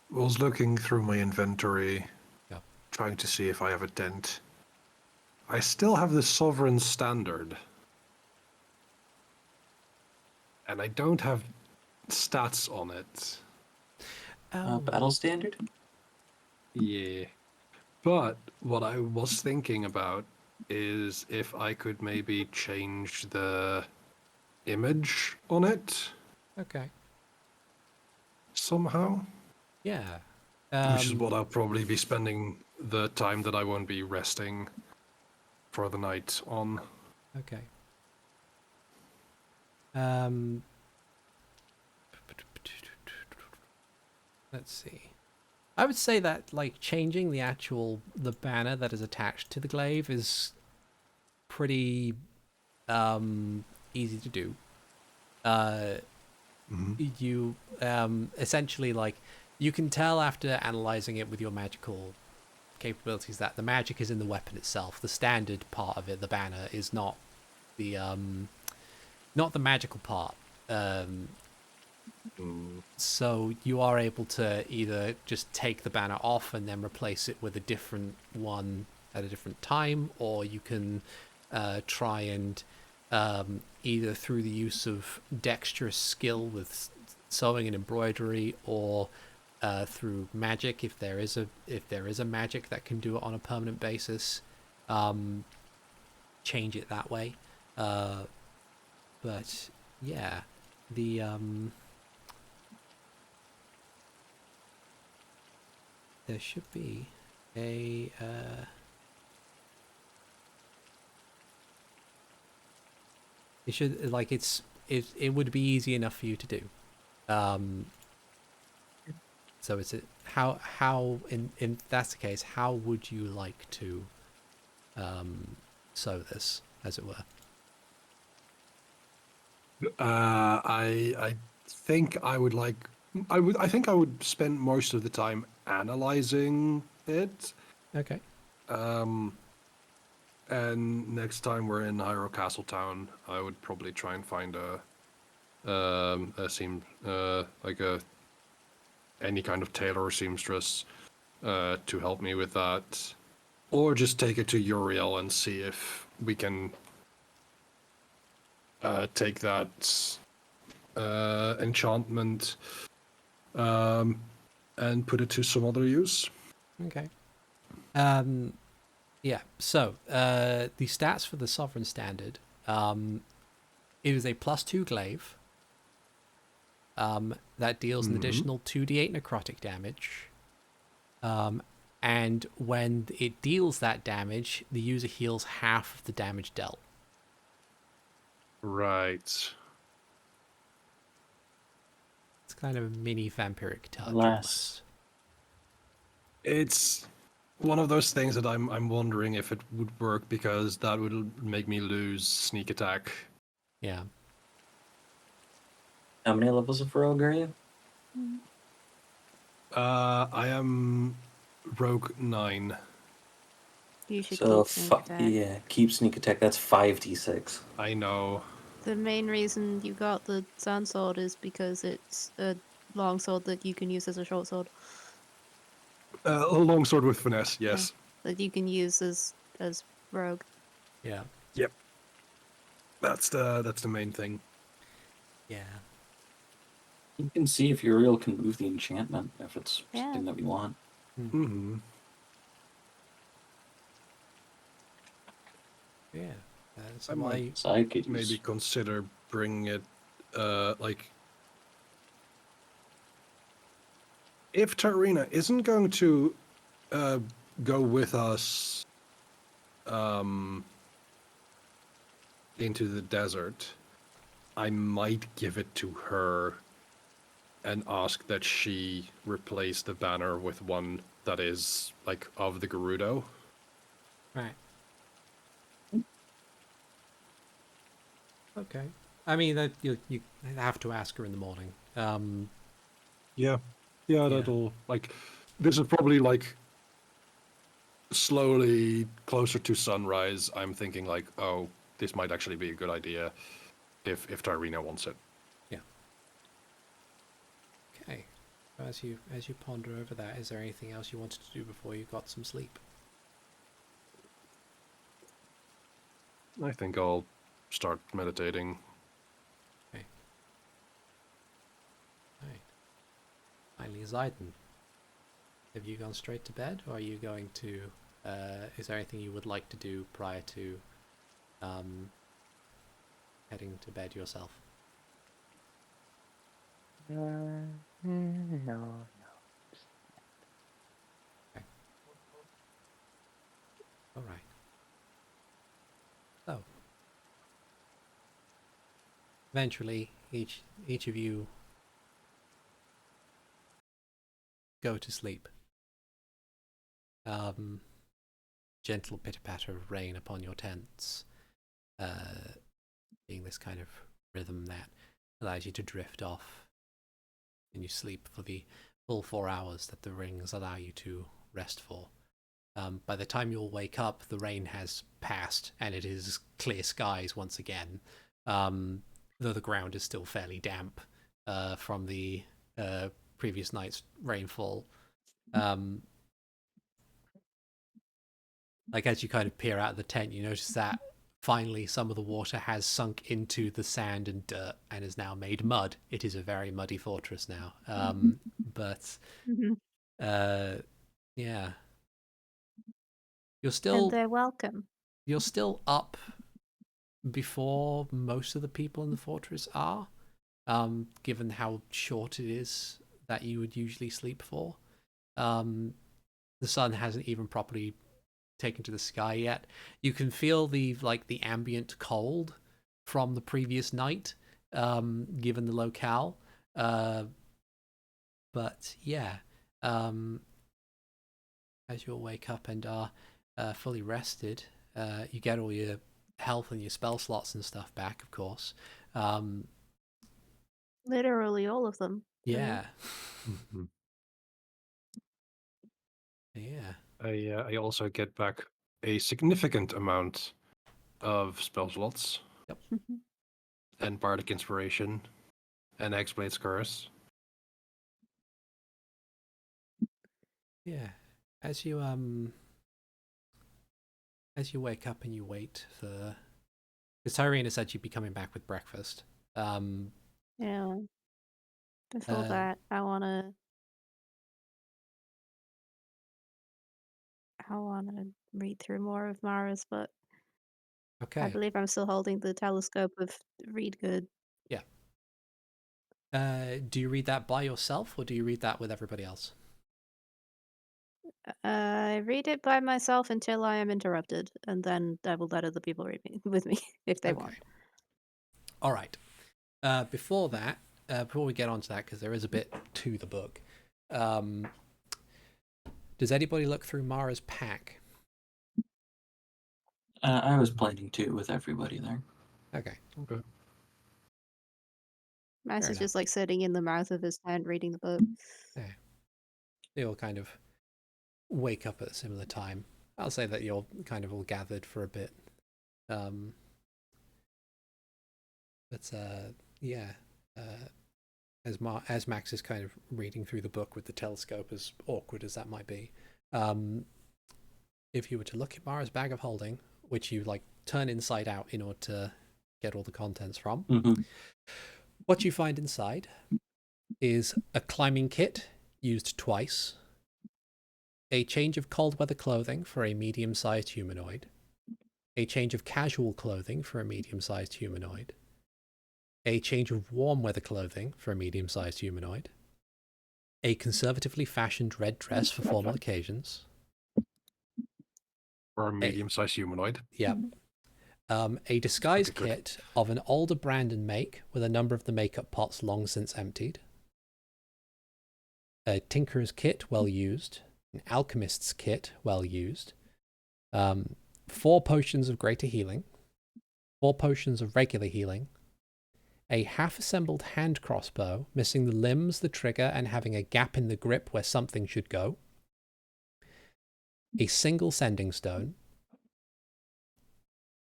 was looking through my inventory, Yeah. trying to see if I have a dent. I still have the Sovereign Standard. And I don't have stats on it. Battle standard? Yeah. But what I was thinking about is if I could maybe change the image on it Okay. somehow. Yeah. Which is what I'll probably be spending the time that I won't be resting for the night on. Okay. Let's see. I would say that like changing the banner that is attached to the glaive is pretty easy to do. You essentially, like, you can tell after analyzing it with your magical capabilities that the magic is in the weapon itself. The standard part of it, the banner, is not the magical part. So you are able to either just take the banner off and then replace it with a different one at a different time, or you can try and either through the use of dexterous skill with sewing and embroidery, or through magic, if there is a magic that can do it on a permanent basis, change it that way. But yeah, the there should be a it should, like, it would be easy enough for you to do. So it's how in that's the case, how would you like to sew this, as it were? I think I would I think I would spend most of the time analyzing it. Okay. And And next time we're in Hyrule Castletown, I would probably try and find any kind of tailor or seamstress to help me with that, or just take it to Uriel and see if we can take that enchantment and put it to some other use. Okay. Yeah. So the stats for the Sovereign Standard, it is a +2 glaive. That deals an additional 2d8 necrotic damage. And when it deals that damage, the user heals half of the damage dealt. Right. It's kind of a mini vampiric touch. Alas. Almost. It's one of those things that I'm wondering if it would work, because that would make me lose sneak attack. Yeah. How many levels of rogue are you? I am rogue 9. You should So keep sneak attack. yeah, keep sneak attack. That's 5d6. I know. The main reason you got the sand sword is because it's a long sword that you can use as a short sword. A longsword with finesse, yes. That you can use as rogue. Yeah. Yep. That's the main thing. Yeah. You can see if Uriel can move the enchantment, if it's Yeah. something that we want. Mm-hmm. Yeah. That's I might Side could maybe use. consider bringing it, if Tyrina isn't going to go with us into the desert, I might give it to her and ask that she replace the banner with one that is like of the Gerudo. Right. Okay. I mean, that you have to ask her in the morning. Yeah, that'll this is probably slowly closer to sunrise. I'm thinking oh, this might actually be a good idea if Tyrina wants it. Yeah. Okay. As you ponder over that, is there anything else you wanted to do before you got some sleep? I think I'll start meditating. Okay. Right. Finally, Zayden. Have you gone straight to bed, or are you going to? Is there anything you would like to do prior to heading to bed yourself? No. All right. So, eventually, each of you go to sleep. Gentle pitter-patter of rain upon your tents, being this kind of rhythm that allows you to drift off, and you sleep for the full 4 hours that the rings allow you to rest for. By the time you'll wake up, the rain has passed, and it is clear skies once again, though the ground is still fairly damp from the previous night's rainfall. As you kind of peer out of the tent, you notice that finally some of the water has sunk into the sand and dirt and is now made mud. It is a very muddy fortress now. But yeah, And they're welcome. you're still up before most of the people in the fortress are, given how short it is that you would usually sleep for. The sun hasn't even properly taken to the sky yet. You can feel the ambient cold from the previous night, given the locale. But yeah, as you'll wake up and are fully rested, you get all your health and your spell slots and stuff back, of course. Literally all of them. Yeah. Mm-hmm. Yeah. I also get back a significant amount of spell slots and bardic inspiration and Hexblade's curse. Yeah. As you wake up and you wait for, because Tyrina said she'd be coming back with breakfast. Yeah. Before that, I wanna read through more of Mara's book. I Okay. believe I'm still holding the telescope of Read Good. Yeah. Do you read that by yourself or do you read that with everybody else? I read it by myself until I am interrupted, and then I will let other people read with me if they want. All right. Before that, before we get on to that, because there is a bit to the book, does anybody look through Mara's pack? I was planning to with everybody there. Okay. Okay. Max is enough. just like sitting in the mouth of his tent reading the book. Yeah. They all kind of wake up at a similar time. I'll say that you're kind of all gathered for a bit. As Max is kind of reading through the book with the telescope, as awkward as that might be, if you were to look at Mara's bag of holding, which you like turn inside out in order to get all the contents from, what you find inside is a climbing kit used twice, a change of cold weather clothing for a medium-sized humanoid, a change of casual clothing for a medium-sized humanoid, a change of warm weather clothing for a medium-sized humanoid, a conservatively fashioned red dress for formal occasions. Or a medium-sized humanoid. Yep. A disguise kit of an older brand and make with a number of the makeup pots long since emptied. A tinkerer's kit, well used. An alchemist's kit, well used. 4 potions of greater healing. 4 potions of regular healing. A half-assembled hand crossbow, missing the limbs, the trigger, and having a gap in the grip where something should go. A single sending stone.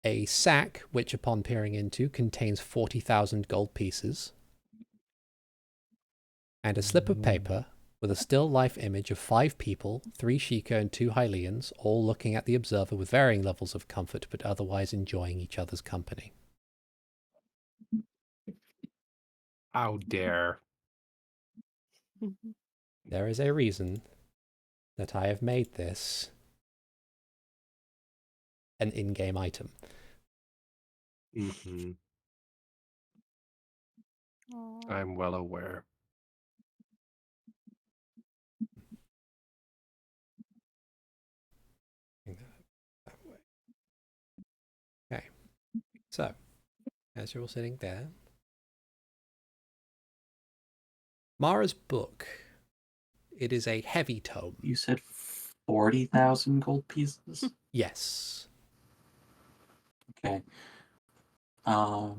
A sack, which upon peering into contains 40,000 gold pieces. And a slip of paper with a still life image of 5 people, 3 Sheikah and 2 Hylians, all looking at the observer with varying levels of comfort, but otherwise enjoying each other's company. How dare. There is a reason that I have made this an in-game item. Mm-hmm. I'm well aware. Okay, so as you're all sitting there, Mara's book. It is a heavy tome. You said 40,000 gold pieces? Yes. Okay. I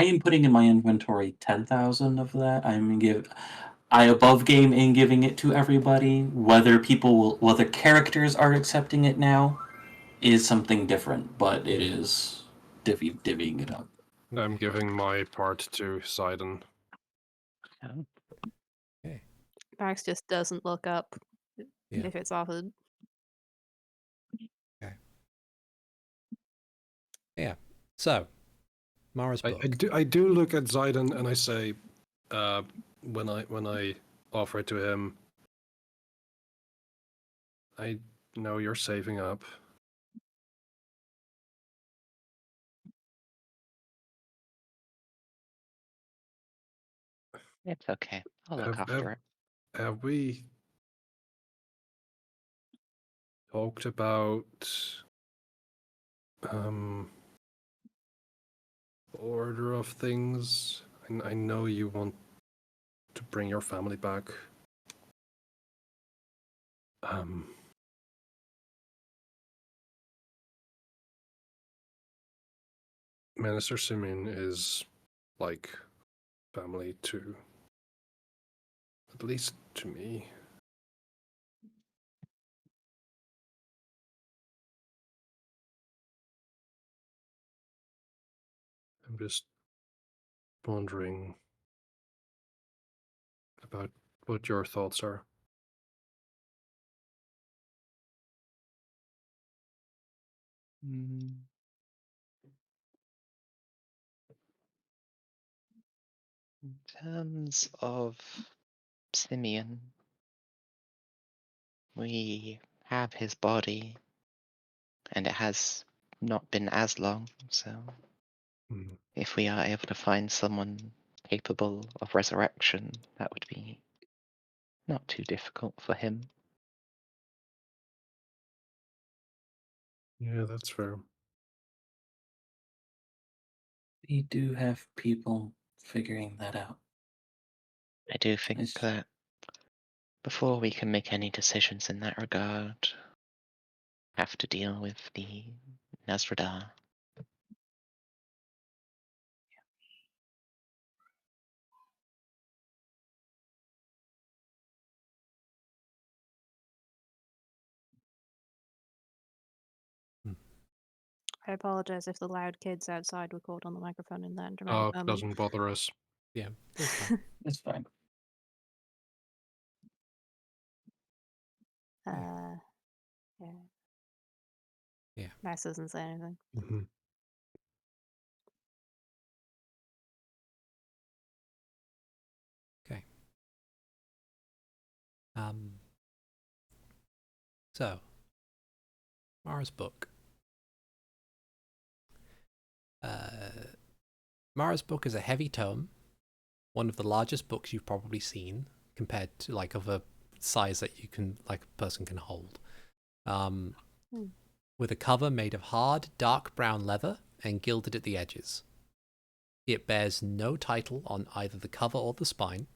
am putting in my inventory 10,000 of that. I above game in giving it to everybody. Whether characters are accepting it now is something different, but it is divvying it up. I'm giving my part to Sidon. Okay. Max just doesn't look up if it's offered. Okay. Yeah. So, Mara's book. I do look at Sidon and I say, when I offer it to him, I know you're saving up. It's okay. I'll look after it. Have we talked about order of things? I know you want to bring your family back. Minister Simeon is like family to, at least to me. I'm just wondering about what your thoughts are. Mm. In terms of Simeon, we have his body, and it has not been as long, so Hmm. if we are able to find someone capable of resurrection, that would be not too difficult for him. Yeah, that's fair. We do have people figuring that out. I do think Nice. that before we can make any decisions in that regard, have to deal with the Nasradar. I apologise if the loud kids outside were caught on the microphone in that dramatic Oh, it moment. doesn't bother us. Yeah, it's fine. That's fine. Yeah. Yeah. Max doesn't say anything. Mm-hmm. Okay. So, Mara's book. Mara's book is a heavy tome, one of the largest books you've probably seen, compared to like of a size that you can like a person can hold. With a cover made of hard, dark brown leather and gilded at the edges. It bears no title on either the cover or the spine,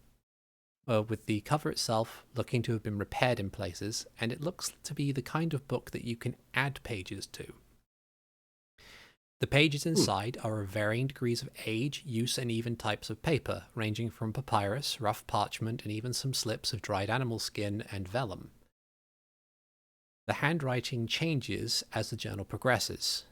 with the cover itself looking to have been repaired in places, and it looks to be the kind of book that you can add pages to. The pages inside are of varying degrees of age, use, and even types of paper, ranging from papyrus, rough parchment, and even some slips of dried animal skin and vellum. The handwriting changes as the journal progresses.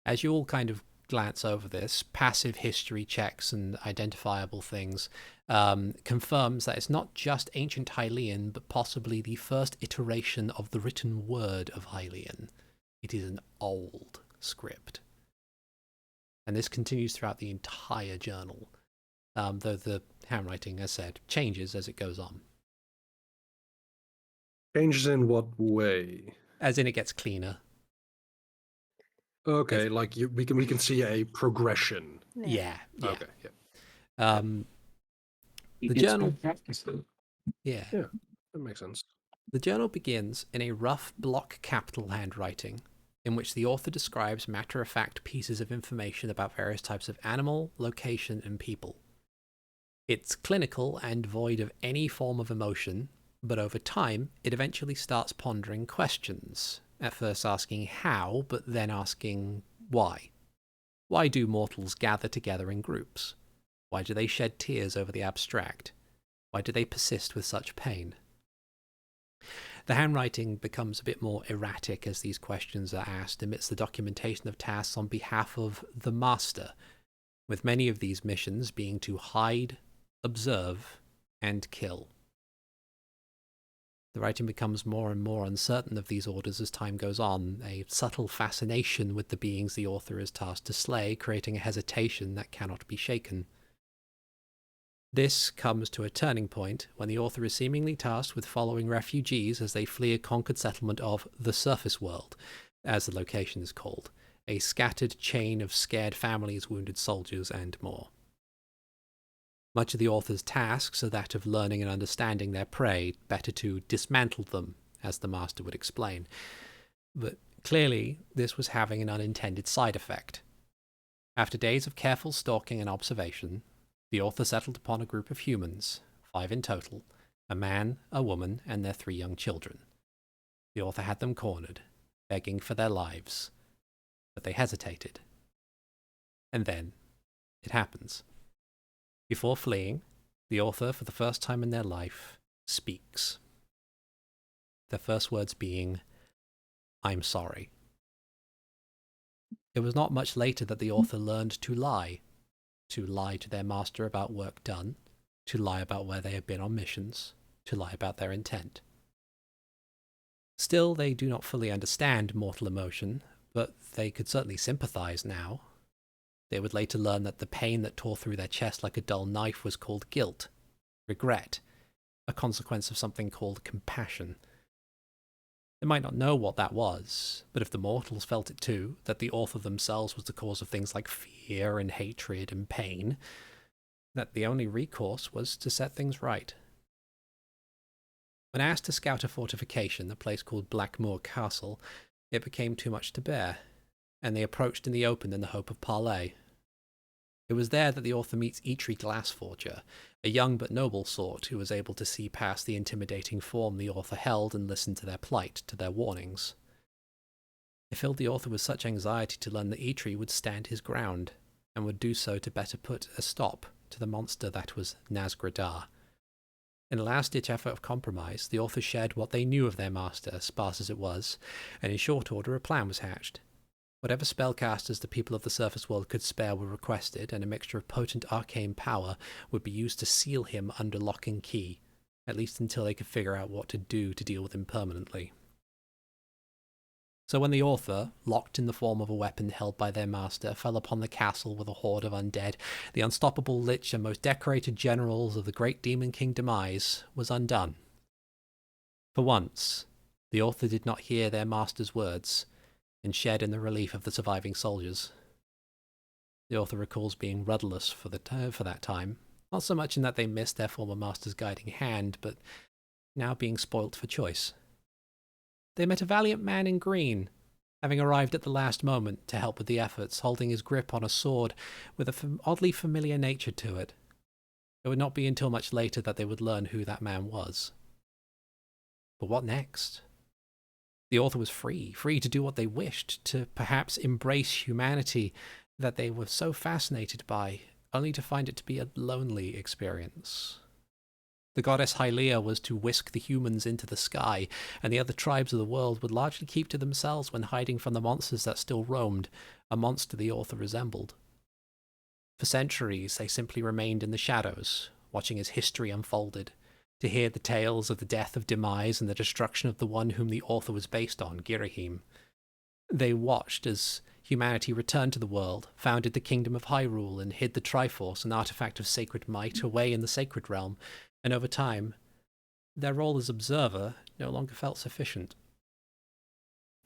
As you all kind of glance over this, passive history checks and identifiable things confirms that it's not just ancient Hylian, but possibly the first iteration of the written word of Hylian. It is an old script. And this continues throughout the entire journal, though the handwriting, as said, changes as it goes on. Changes in what way? As in, it gets cleaner. Okay, like we can see a progression. Yeah. Okay, yeah. The journal. Yeah, that makes sense. The journal begins in a rough block capital handwriting, in which the author describes matter-of-fact pieces of information about various types of animal, location, and people. It's clinical and void of any form of emotion, but over time, it eventually starts pondering questions, at first asking how, but then asking why. Why do mortals gather together in groups? Why do they shed tears over the abstract? Why do they persist with such pain? The handwriting becomes a bit more erratic as these questions are asked amidst the documentation of tasks on behalf of the Master, with many of these missions being to hide, observe, and kill. The writing becomes more and more uncertain of these orders as time goes on, a subtle fascination with the beings the author is tasked to slay, creating a hesitation that cannot be shaken. This comes to a turning point when the author is seemingly tasked with following refugees as they flee a conquered settlement of the Surface World, as the location is called, a scattered chain of scared families, wounded soldiers, and more. Much of the author's tasks are that of learning and understanding their prey, better to dismantle them, as the Master would explain. But clearly, this was having an unintended side effect. After days of careful stalking and observation, the author settled upon a group of humans, 5 in total, a man, a woman, and their 3 young children. The author had them cornered, begging for their lives, but they hesitated. And then, it happens. Before fleeing, the author, for the first time in their life, speaks. Their first words being, "I'm sorry." It was not much later that the author learned to lie to their master about work done, to lie about where they had been on missions, to lie about their intent. Still, they do not fully understand mortal emotion, but they could certainly sympathize now. They would later learn that the pain that tore through their chest like a dull knife was called guilt, regret, a consequence of something called compassion. They might not know what that was, but if the mortals felt it too, that the author themselves was the cause of things like fear and hatred and pain, that the only recourse was to set things right. When asked to scout a fortification, a place called Blackmoor Castle, it became too much to bear, and they approached in the open in the hope of parley. It was there that the author meets Eitri Glassforger, a young but noble sort who was able to see past the intimidating form the author held and listen to their plight, to their warnings. It filled the author with such anxiety to learn that Eitri would stand his ground, and would do so to better put a stop to the monster that was Nazgradar. In a last-ditch effort of compromise, the author shared what they knew of their master, sparse as it was, and in short order a plan was hatched. Whatever spellcasters the people of the surface world could spare were requested, and a mixture of potent arcane power would be used to seal him under lock and key, at least until they could figure out what to do to deal with him permanently. So when the author, locked in the form of a weapon held by their master, fell upon the castle with a horde of undead, the unstoppable lich and most decorated generals of the great Demon King Demise was undone. For once, the author did not hear their master's words, and shared in the relief of the surviving soldiers. The author recalls being rudderless for that time, not so much in that they missed their former master's guiding hand, but now being spoilt for choice. They met a valiant man in green, having arrived at the last moment to help with the efforts, holding his grip on a sword with an oddly familiar nature to it. It would not be until much later that they would learn who that man was. But what next? The author was free to do what they wished, to perhaps embrace humanity that they were so fascinated by, only to find it to be a lonely experience. The goddess Hylia was to whisk the humans into the sky, and the other tribes of the world would largely keep to themselves when hiding from the monsters that still roamed, a monster the author resembled. For centuries, they simply remained in the shadows, watching as history unfolded, to hear the tales of the death of Demise and the destruction of the one whom the author was based on, Girahim. They watched as humanity returned to the world, founded the kingdom of Hyrule, and hid the Triforce, an artifact of sacred might, away in the sacred realm, and over time, their role as observer no longer felt sufficient.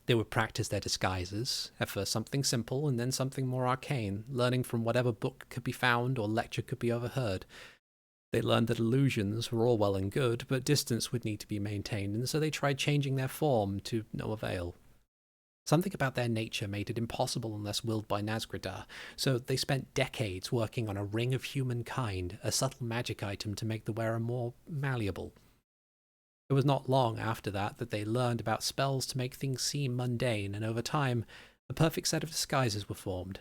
They would practice their disguises, at first something simple and then something more arcane, learning from whatever book could be found or lecture could be overheard. They learned that illusions were all well and good, but distance would need to be maintained, and so they tried changing their form to no avail. Something about their nature made it impossible unless willed by Nazgradar, so they spent decades working on a ring of humankind, a subtle magic item to make the wearer more malleable. It was not long after that they learned about spells to make things seem mundane, and over time, a perfect set of disguises were formed.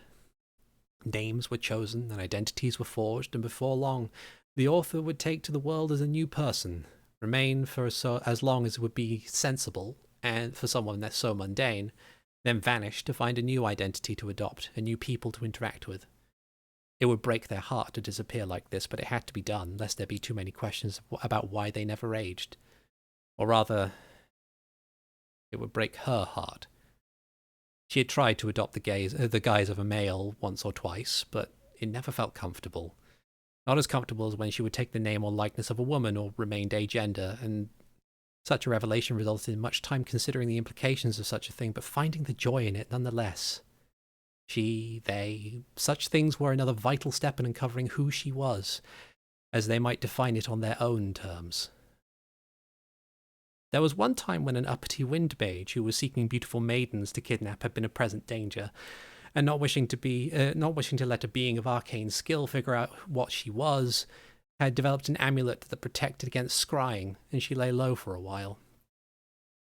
Names were chosen, and identities were forged, and before long, the author would take to the world as a new person, remain for as long as it would be sensible, and for someone that's so mundane, then vanish to find a new identity to adopt, a new people to interact with. It would break their heart to disappear like this, but it had to be done, lest there be too many questions about why they never aged. Or rather, it would break her heart. She had tried to adopt the guise of a male once or twice, but it never felt comfortable. Not as comfortable as when she would take the name or likeness of a woman or remained agender, and such a revelation resulted in much time considering the implications of such a thing, but finding the joy in it nonetheless. Such things were another vital step in uncovering who she was, as they might define it on their own terms. There was one time when an uppity wind mage who was seeking beautiful maidens to kidnap had been a present danger, and not wishing to let a being of arcane skill figure out what she was, had developed an amulet that protected against scrying, and she lay low for a while.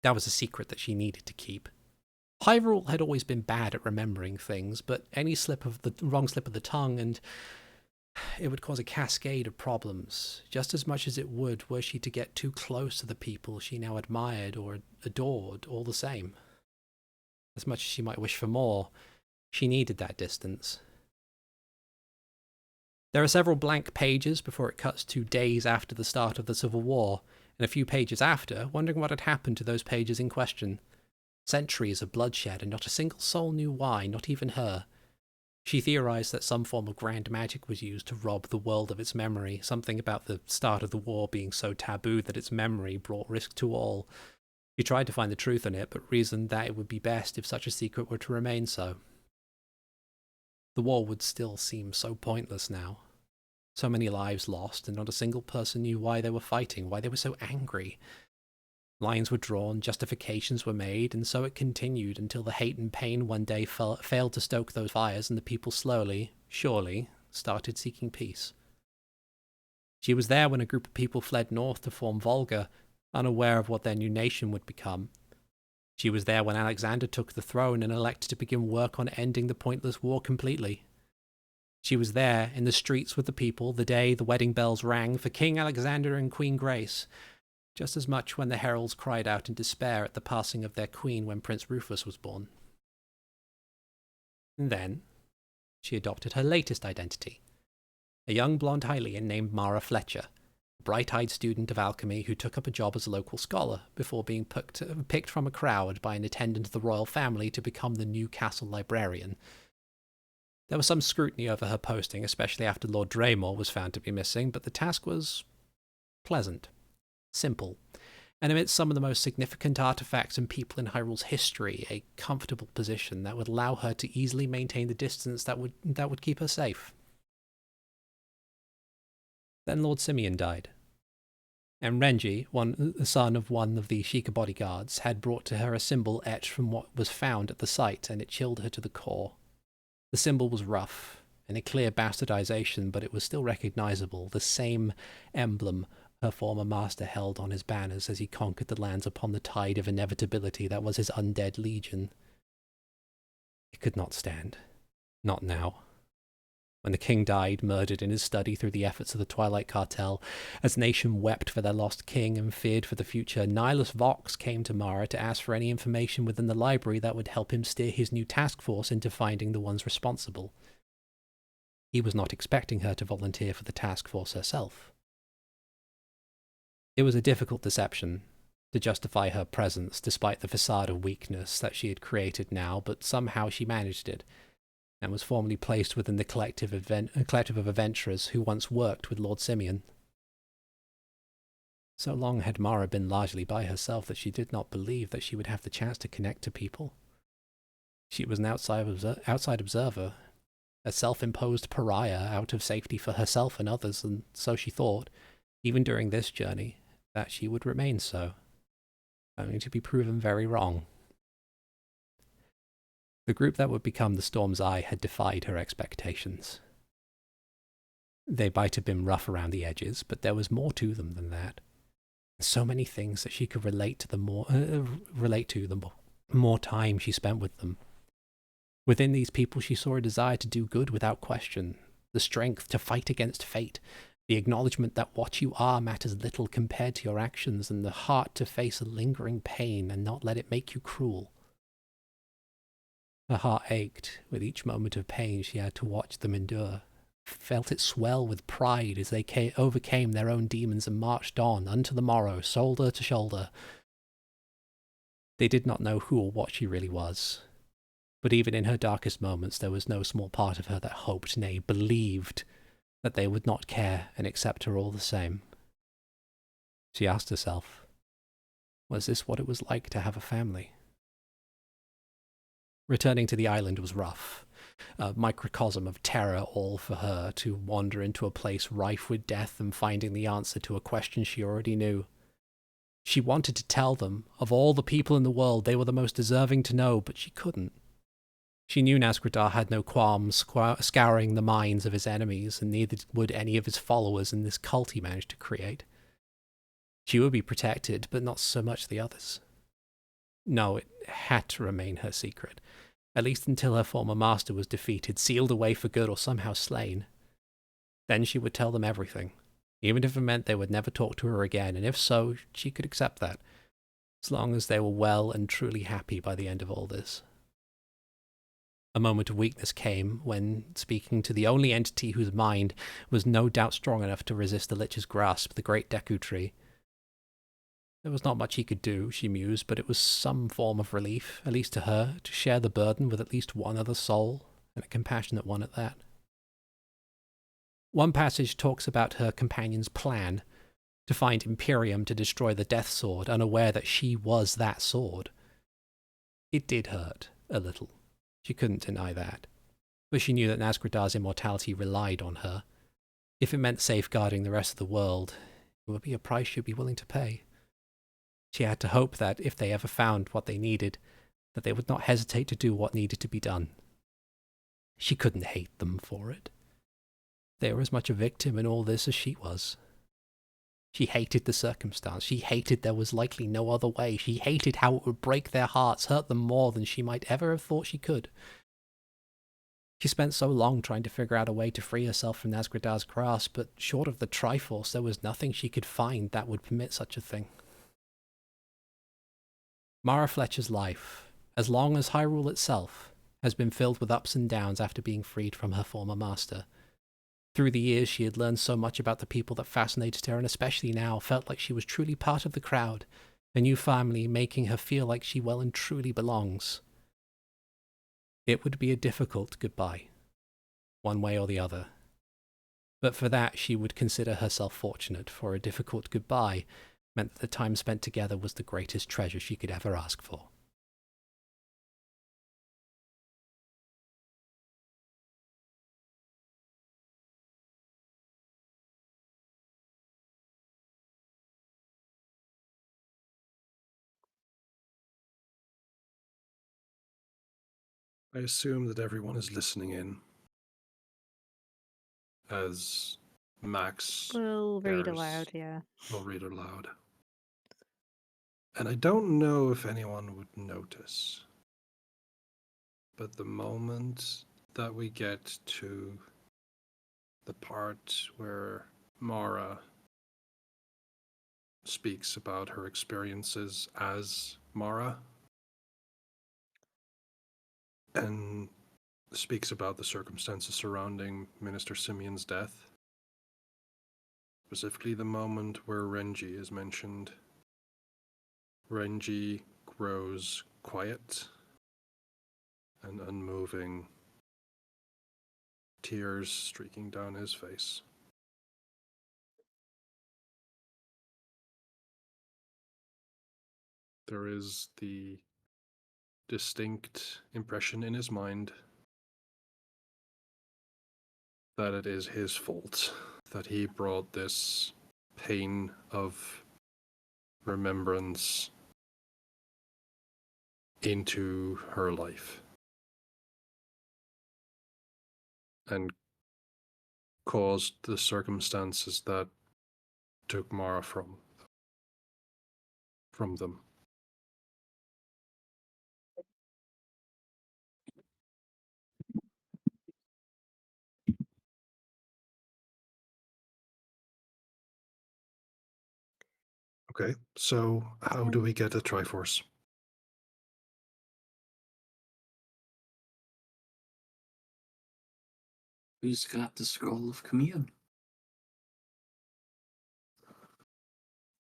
That was a secret that she needed to keep. Hyrule had always been bad at remembering things, but any wrong slip of the tongue, and it would cause a cascade of problems, just as much as it would were she to get too close to the people she now admired or adored, all the same. As much as she might wish for more, She needed that distance. There are several blank pages before it cuts to days after the start of the Civil War, and a few pages after, wondering what had happened to those pages in question. Centuries of bloodshed, and not a single soul knew why, not even her. She theorized that some form of grand magic was used to rob the world of its memory, something about the start of the war being so taboo that its memory brought risk to all. She tried to find the truth in it, but reasoned that it would be best if such a secret were to remain so. The war would still seem so pointless now. So many lives lost, and not a single person knew why they were fighting, why they were so angry. Lines were drawn, justifications were made, and so it continued until the hate and pain one day failed to stoke those fires, and the people slowly, surely, started seeking peace. She was there when a group of people fled north to form Volga, unaware of what their new nation would become. She was there when Alexander took the throne and elected to begin work on ending the pointless war completely. She was there in the streets with the people the day the wedding bells rang for King Alexander and Queen Grace, just as much when the heralds cried out in despair at the passing of their queen when Prince Rufus was born. And then, she adopted her latest identity, a young blonde Hylian named Mara Fletcher, a bright-eyed student of alchemy who took up a job as a local scholar before being picked from a crowd by an attendant of the royal family to become the new castle librarian. There was some scrutiny over her posting, especially after Lord Draymore was found to be missing, but the task was pleasant, simple, and amidst some of the most significant artifacts and people in Hyrule's history, a comfortable position that would allow her to easily maintain the distance that would keep her safe. Then Lord Simeon died, and Renji, the son of one of the Sheikah bodyguards, had brought to her a symbol etched from what was found at the site, and it chilled her to the core. The symbol was rough, and a clear bastardization, but it was still recognizable, the same emblem her former master held on his banners as he conquered the lands upon the tide of inevitability that was his undead legion. It could not stand. Not now. When the king died, murdered in his study through the efforts of the Twilight Cartel, as the nation wept for their lost king and feared for the future, Renji Vox came to Mara to ask for any information within the library that would help him steer his new task force into finding the ones responsible. He was not expecting her to volunteer for the task force herself. It was a difficult deception to justify her presence despite the facade of weakness that she had created now, but somehow she managed it, and was formally placed within the collective of adventurers who once worked with Lord Simeon. So long had Mara been largely by herself that she did not believe that she would have the chance to connect to people. She was an outside observer, a self-imposed pariah out of safety for herself and others, and so she thought, even during this journey, that she would remain so, only to be proven very wrong. The group that would become the Storm's Eye had defied her expectations. They might have been rough around the edges, but there was more to them than that. So many things that she could relate to the more time she spent with them. Within these people she saw a desire to do good without question, the strength to fight against fate, the acknowledgement that what you are matters little compared to your actions, and the heart to face a lingering pain and not let it make you cruel. Her heart ached with each moment of pain she had to watch them endure, felt it swell with pride as they overcame their own demons and marched on unto the morrow, shoulder to shoulder. They did not know who or what she really was, but even in her darkest moments there was no small part of her that hoped, nay, believed, that they would not care and accept her all the same. She asked herself, was this what it was like to have a family? Returning to the island was rough, a microcosm of terror all for her, to wander into a place rife with death and finding the answer to a question she already knew. She wanted to tell them, of all the people in the world, they were the most deserving to know, but she couldn't. She knew Nazgradar had no qualms scouring the minds of his enemies, and neither would any of his followers in this cult he managed to create. She would be protected, but not so much the others. No, it had to remain her secret, at least until her former master was defeated, sealed away for good, or somehow slain. Then she would tell them everything, even if it meant they would never talk to her again, and if so, she could accept that, as long as they were well and truly happy by the end of all this. A moment of weakness came when, speaking to the only entity whose mind was no doubt strong enough to resist the Lich's grasp, the great Deku Tree. There was not much he could do, she mused, but it was some form of relief, at least to her, to share the burden with at least one other soul, and a compassionate one at that. One passage talks about her companion's plan to find Imperium to destroy the Death Sword, unaware that she was that sword. It did hurt, a little. She couldn't deny that. But she knew that Nazgûrdar's immortality relied on her. If it meant safeguarding the rest of the world, it would be a price she'd be willing to pay. She had to hope that, if they ever found what they needed, that they would not hesitate to do what needed to be done. She couldn't hate them for it. They were as much a victim in all this as she was. She hated the circumstance. She hated there was likely no other way. She hated how it would break their hearts, hurt them more than she might ever have thought she could. She spent so long trying to figure out a way to free herself from Nazgûrdar's grasp, but short of the Triforce, there was nothing she could find that would permit such a thing. Mara Fletcher's life, as long as Hyrule itself, has been filled with ups and downs after being freed from her former master. Through the years, she had learned so much about the people that fascinated her, and especially now felt like she was truly part of the crowd, a new family making her feel like she well and truly belongs. It would be a difficult goodbye, one way or the other. But for that, she would consider herself fortunate, for a difficult goodbye meant that the time spent together was the greatest treasure she could ever ask for. I assume that everyone is listening in as Max We'll read shares- aloud, yeah. will read aloud. And I don't know if anyone would notice, but the moment that we get to the part where Mara speaks about her experiences as Mara and speaks about the circumstances surrounding Minister Simeon's death, specifically the moment where Renji is mentioned, Renji grows quiet and unmoving, tears streaking down his face. There is the distinct impression in his mind that it is his fault, that he brought this pain of remembrance into her life and caused the circumstances that took Mara from them. Okay, so how do we get a Triforce? Who's got the scroll of commune?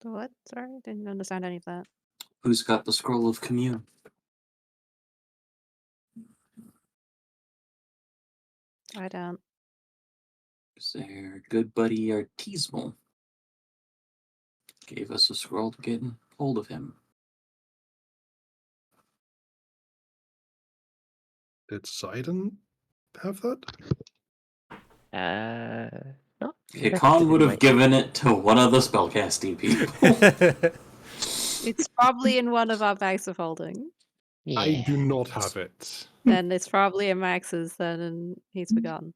The what? Sorry, didn't understand any of that. Who's got the scroll of commune? I don't. Is there good buddy Artismal? Gave us a scroll to get hold of him. Did Sidon have that? No. Hikan would have given it to one of the spellcasting people. It's probably in one of our bags of holding. Yeah. I do not have it. Then it's probably in Max's then, and he's forgotten.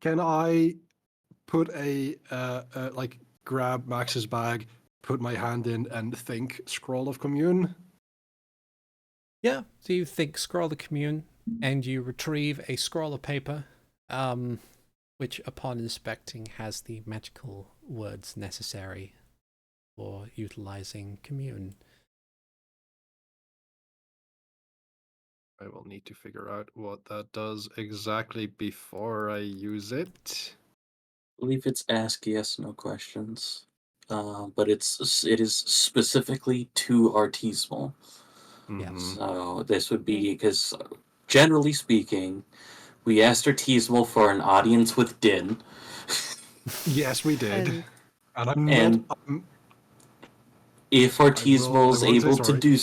Can I put like grab Max's bag, put my hand in, and think Scroll of Commune? Yeah, so you think scroll the commune, and you retrieve a scroll of paper, which upon inspecting has the magical words necessary for utilizing commune. I will need to figure out what that does exactly before I use it. I believe it's ask yes, no questions. But it is specifically to artisanal. Mhm. So this would be because, generally speaking, we asked artisanal for an audience with Din. Yes, we did. And And I'm And not. if Artisanal is I won't say able to sorry. do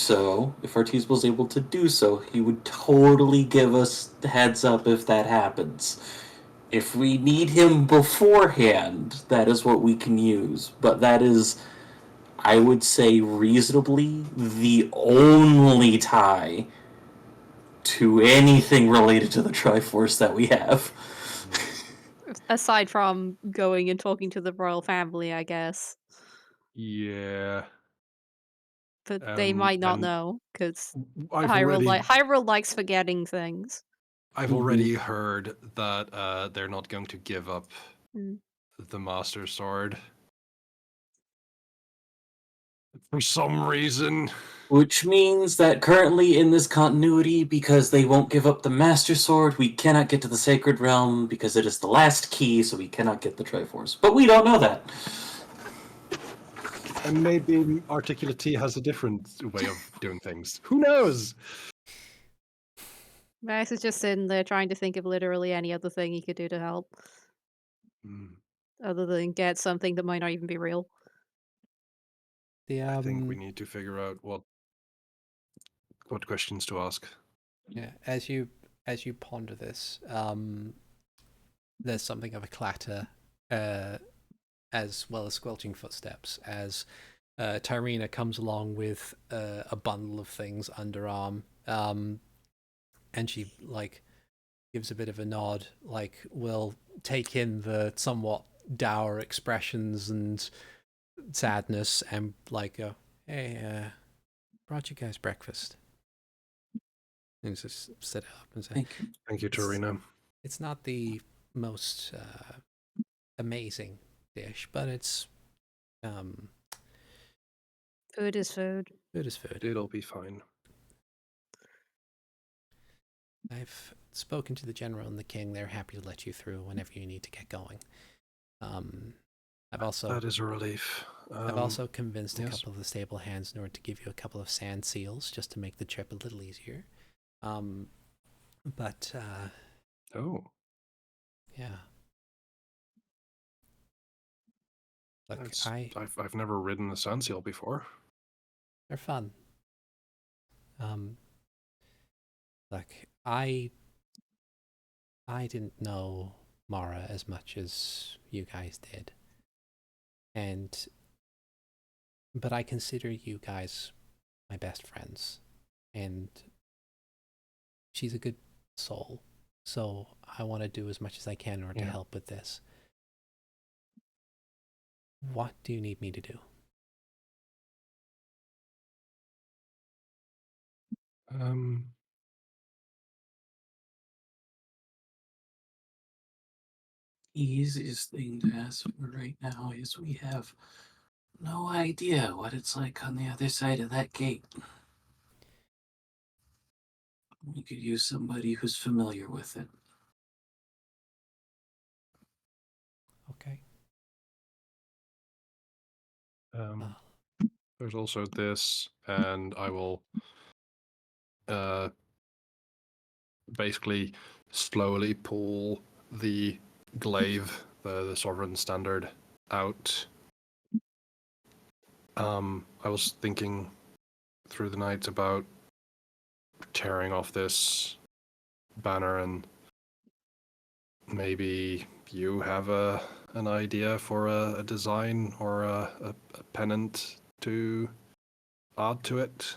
so, he would totally give us the heads up if that happens. If we need him beforehand, that is what we can use. But that is, I would say, reasonably the only tie to anything related to the Triforce that we have. aside from going and talking to the royal family, I guess. Yeah. But they might not And know, because I've already Hyrule likes forgetting things. I've already heard that they're not going to give up Mm. the Master Sword for some reason. Which means that currently in this continuity, because they won't give up the Master Sword, we cannot get to the Sacred Realm because it is the last key, so we cannot get the Triforce. But we don't know that. And maybe ArticulateT has a different way of doing things. Who knows? Max is just sitting there trying to think of literally any other thing he could do to help, other than get something that might not even be real. I think we need to figure out what questions to ask. Yeah, as you ponder this, there's something of a clatter, as well as squelching footsteps, as Tyrina comes along with a bundle of things underarm, and she gives a bit of a nod, will take in the somewhat dour expressions and sadness, and go, "Hey, brought you guys breakfast." And just sit up and say, Thank you, Tyrina. It's not the most amazing dish, but it's Food is food. food is food. It'll be fine. I've spoken to the general and the king. They're happy to let you through whenever you need to get going. That is a relief. I've also convinced a yes. couple of the stable hands in order to give you a couple of sand seals just to make the trip a little easier. But Oh, yeah. Look, I've never ridden a sand seal before. they're fun. Look, I didn't know Mara as much as you guys did. But I consider you guys my best friends. And she's a good soul. So I want to do as much as I can in order to help with this. What do you need me to do? Easiest thing to ask for right now is we have no idea what it's like on the other side of that gate. We could use somebody who's familiar with it. Okay. There's also this, and I will basically slowly pull the glaive, the sovereign standard, out. I was thinking through the night about tearing off this banner, and maybe you have an idea for a design or a pennant to add to it.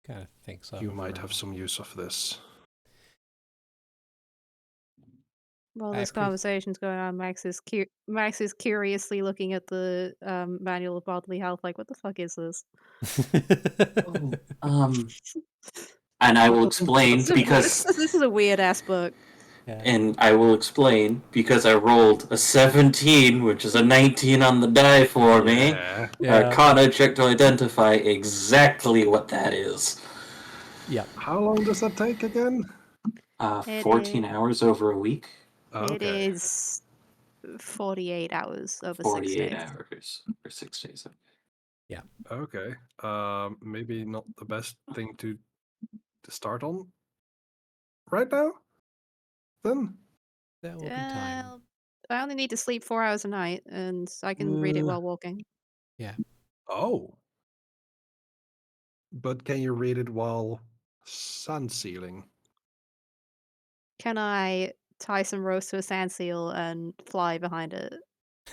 Kind of think so. You might have some use of this. While this conversation's going on, Max is curiously looking at the manual of bodily health, like, what the fuck is this? And I will explain because this is a weird ass book. And I will explain because I rolled a 17, which is a 19 on the die for me. Arcana check to identify exactly what that is. Yep. How long does that take again? 14 is- hours over a week, It Okay. is 48 hours over 6 48 days. hours or 6 days. Okay. Maybe not the best thing to start on right now. Then. There will be time. Well, I only need to sleep 4 hours a night, and I can read it while walking. Yeah. Oh. But can you read it while sun sealing? Can I tie some ropes to a sand seal and fly behind it?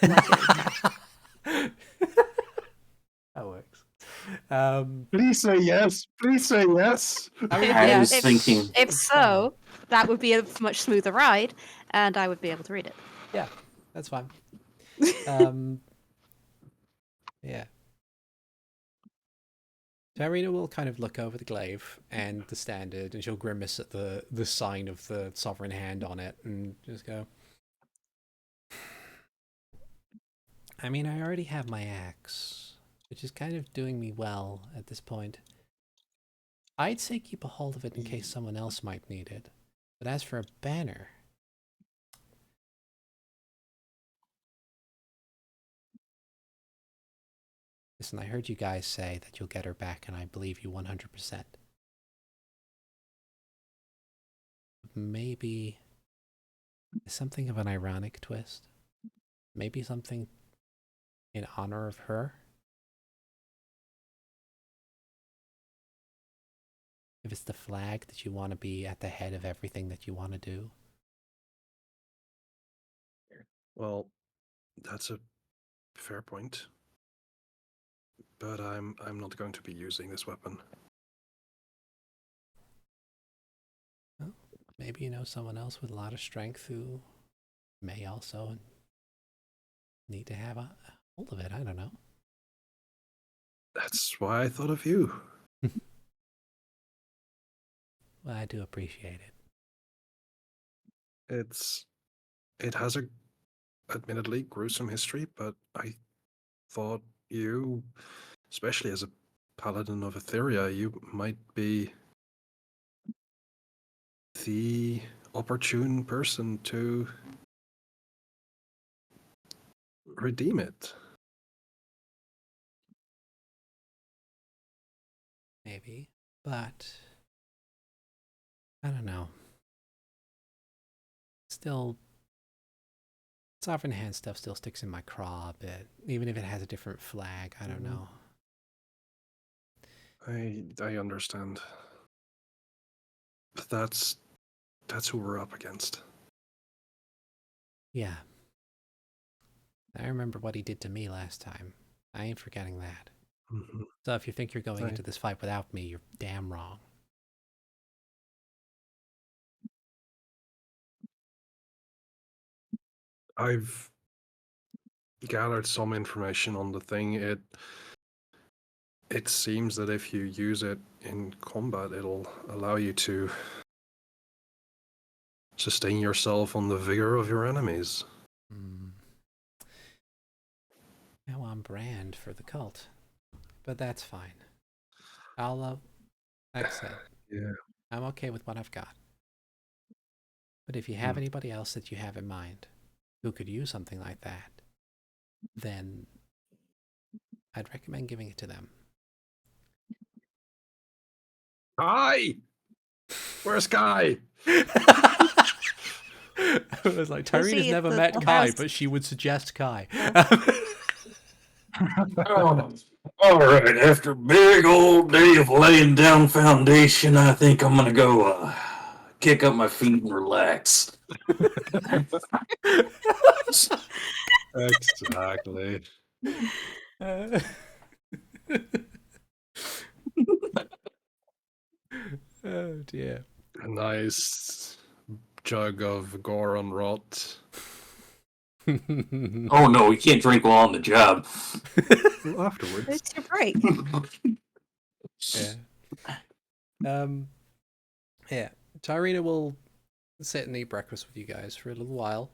Like a cat. That works. Please say yes. Please say yes. I mean, I Yeah, was thinking, If it's so, that would be a much smoother ride, and I would be able to read it. yeah, that's fine. Yeah. Tyrina will kind of look over the glaive and the standard, and she'll grimace at the sign of the sovereign hand on it, and just go. I mean, I already have my axe, which is kind of doing me well at this point. I'd say keep a hold of it in case someone else might need it. But as for a banner... Listen, I heard you guys say that you'll get her back, and I believe you 100%. Maybe something of an ironic twist. Maybe something in honor of her. If it's the flag that you want to be at the head of everything that you want to do. Well, that's a fair point. But I'm not going to be using this weapon. Well, maybe you know someone else with a lot of strength who may also need to have a hold of it. I don't know. That's why I thought of you. Well, I do appreciate it. It has a admittedly gruesome history, but I thought you, especially as a paladin of Etheria, you might be the opportune person to redeem it. Maybe. But I don't know. Still, sovereign hand stuff still sticks in my craw a bit. Even if it has a different flag, I don't know. I understand. But that's who we're up against. Yeah. I remember what he did to me last time. I ain't forgetting that. Mm-hmm. So if you think you're going into this fight without me, you're damn wrong. I've gathered some information on the thing. It seems that if you use it in combat, it'll allow you to sustain yourself on the vigor of your enemies. Now on brand for the cult. But that's fine. I'll, like I said, Yeah. I'm okay with what I've got. But if you have anybody else that you have in mind who could use something like that, then I'd recommend giving it to them. Kai! Where's Kai? I was like, Is Tyrina's he never the met Kai, house? but she would suggest Kai. oh, all right, after a big old day of laying down foundation, I think I'm gonna go kick up my feet and relax. Exactly. Oh dear. A nice jug of Goron rot. Oh no, you can't drink while on the job. Well, afterwards. It's your break. Yeah. Yeah. Tyrina will sit and eat breakfast with you guys for a little while.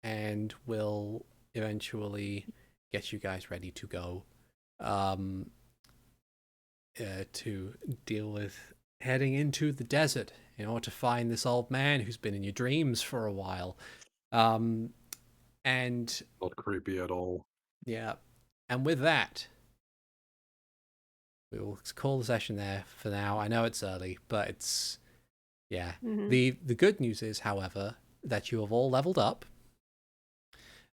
And will eventually get you guys ready to go. to deal with heading into the desert in order to find this old man who's been in your dreams for a while. And Not creepy at all. yeah, and with that, we will call the session there for now. I know it's early, but it's Mhm. The good news is, however, that you have all leveled up.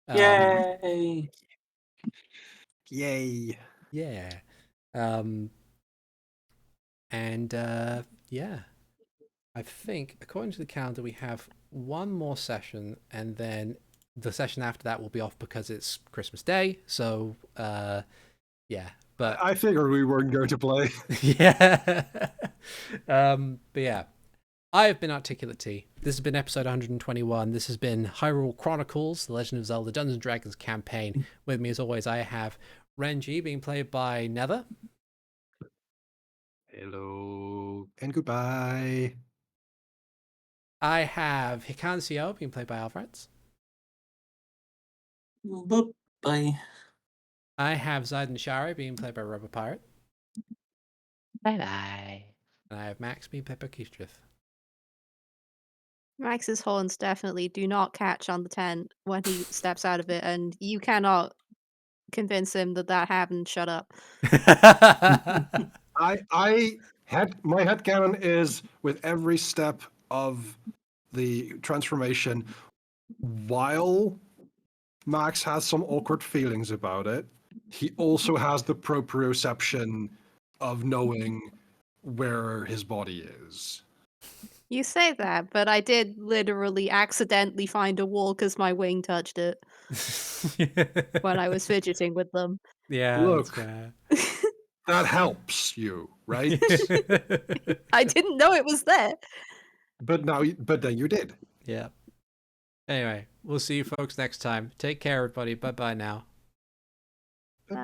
Yay! Yay. Yeah. And yeah, I think according to the calendar we have one more session, and then the session after that will be off because it's Christmas Day. So yeah, but I figured we weren't going to play. yeah. But yeah, I have been ArticulateT. This has been episode 121. This has been Hyrule Chronicles, The Legend of Zelda Dungeons & Dragons campaign. With me, as always, I have Renji, being played by Nether. Hello and goodbye. I have Hikan Sio, being played by Alfred. Bye. I have Zayden Shari, being played by Rubber Pirate. Bye-bye. And I have Max, being played by Keith. Max's horns definitely do not catch on the tent when he steps out of it, and you cannot convince him that that happened. Shut up. My headcanon is with every step of the transformation, while Max has some awkward feelings about it, he also has the proprioception of knowing where his body is. You say that, but I did literally accidentally find a wall because my wing touched it when I was fidgeting with them. Yeah, Look. that's fair. That helps you, right? I didn't know it was there. but then you did. Yeah. Anyway, we'll see you folks next time. Take care, everybody. Bye-bye now. Bye.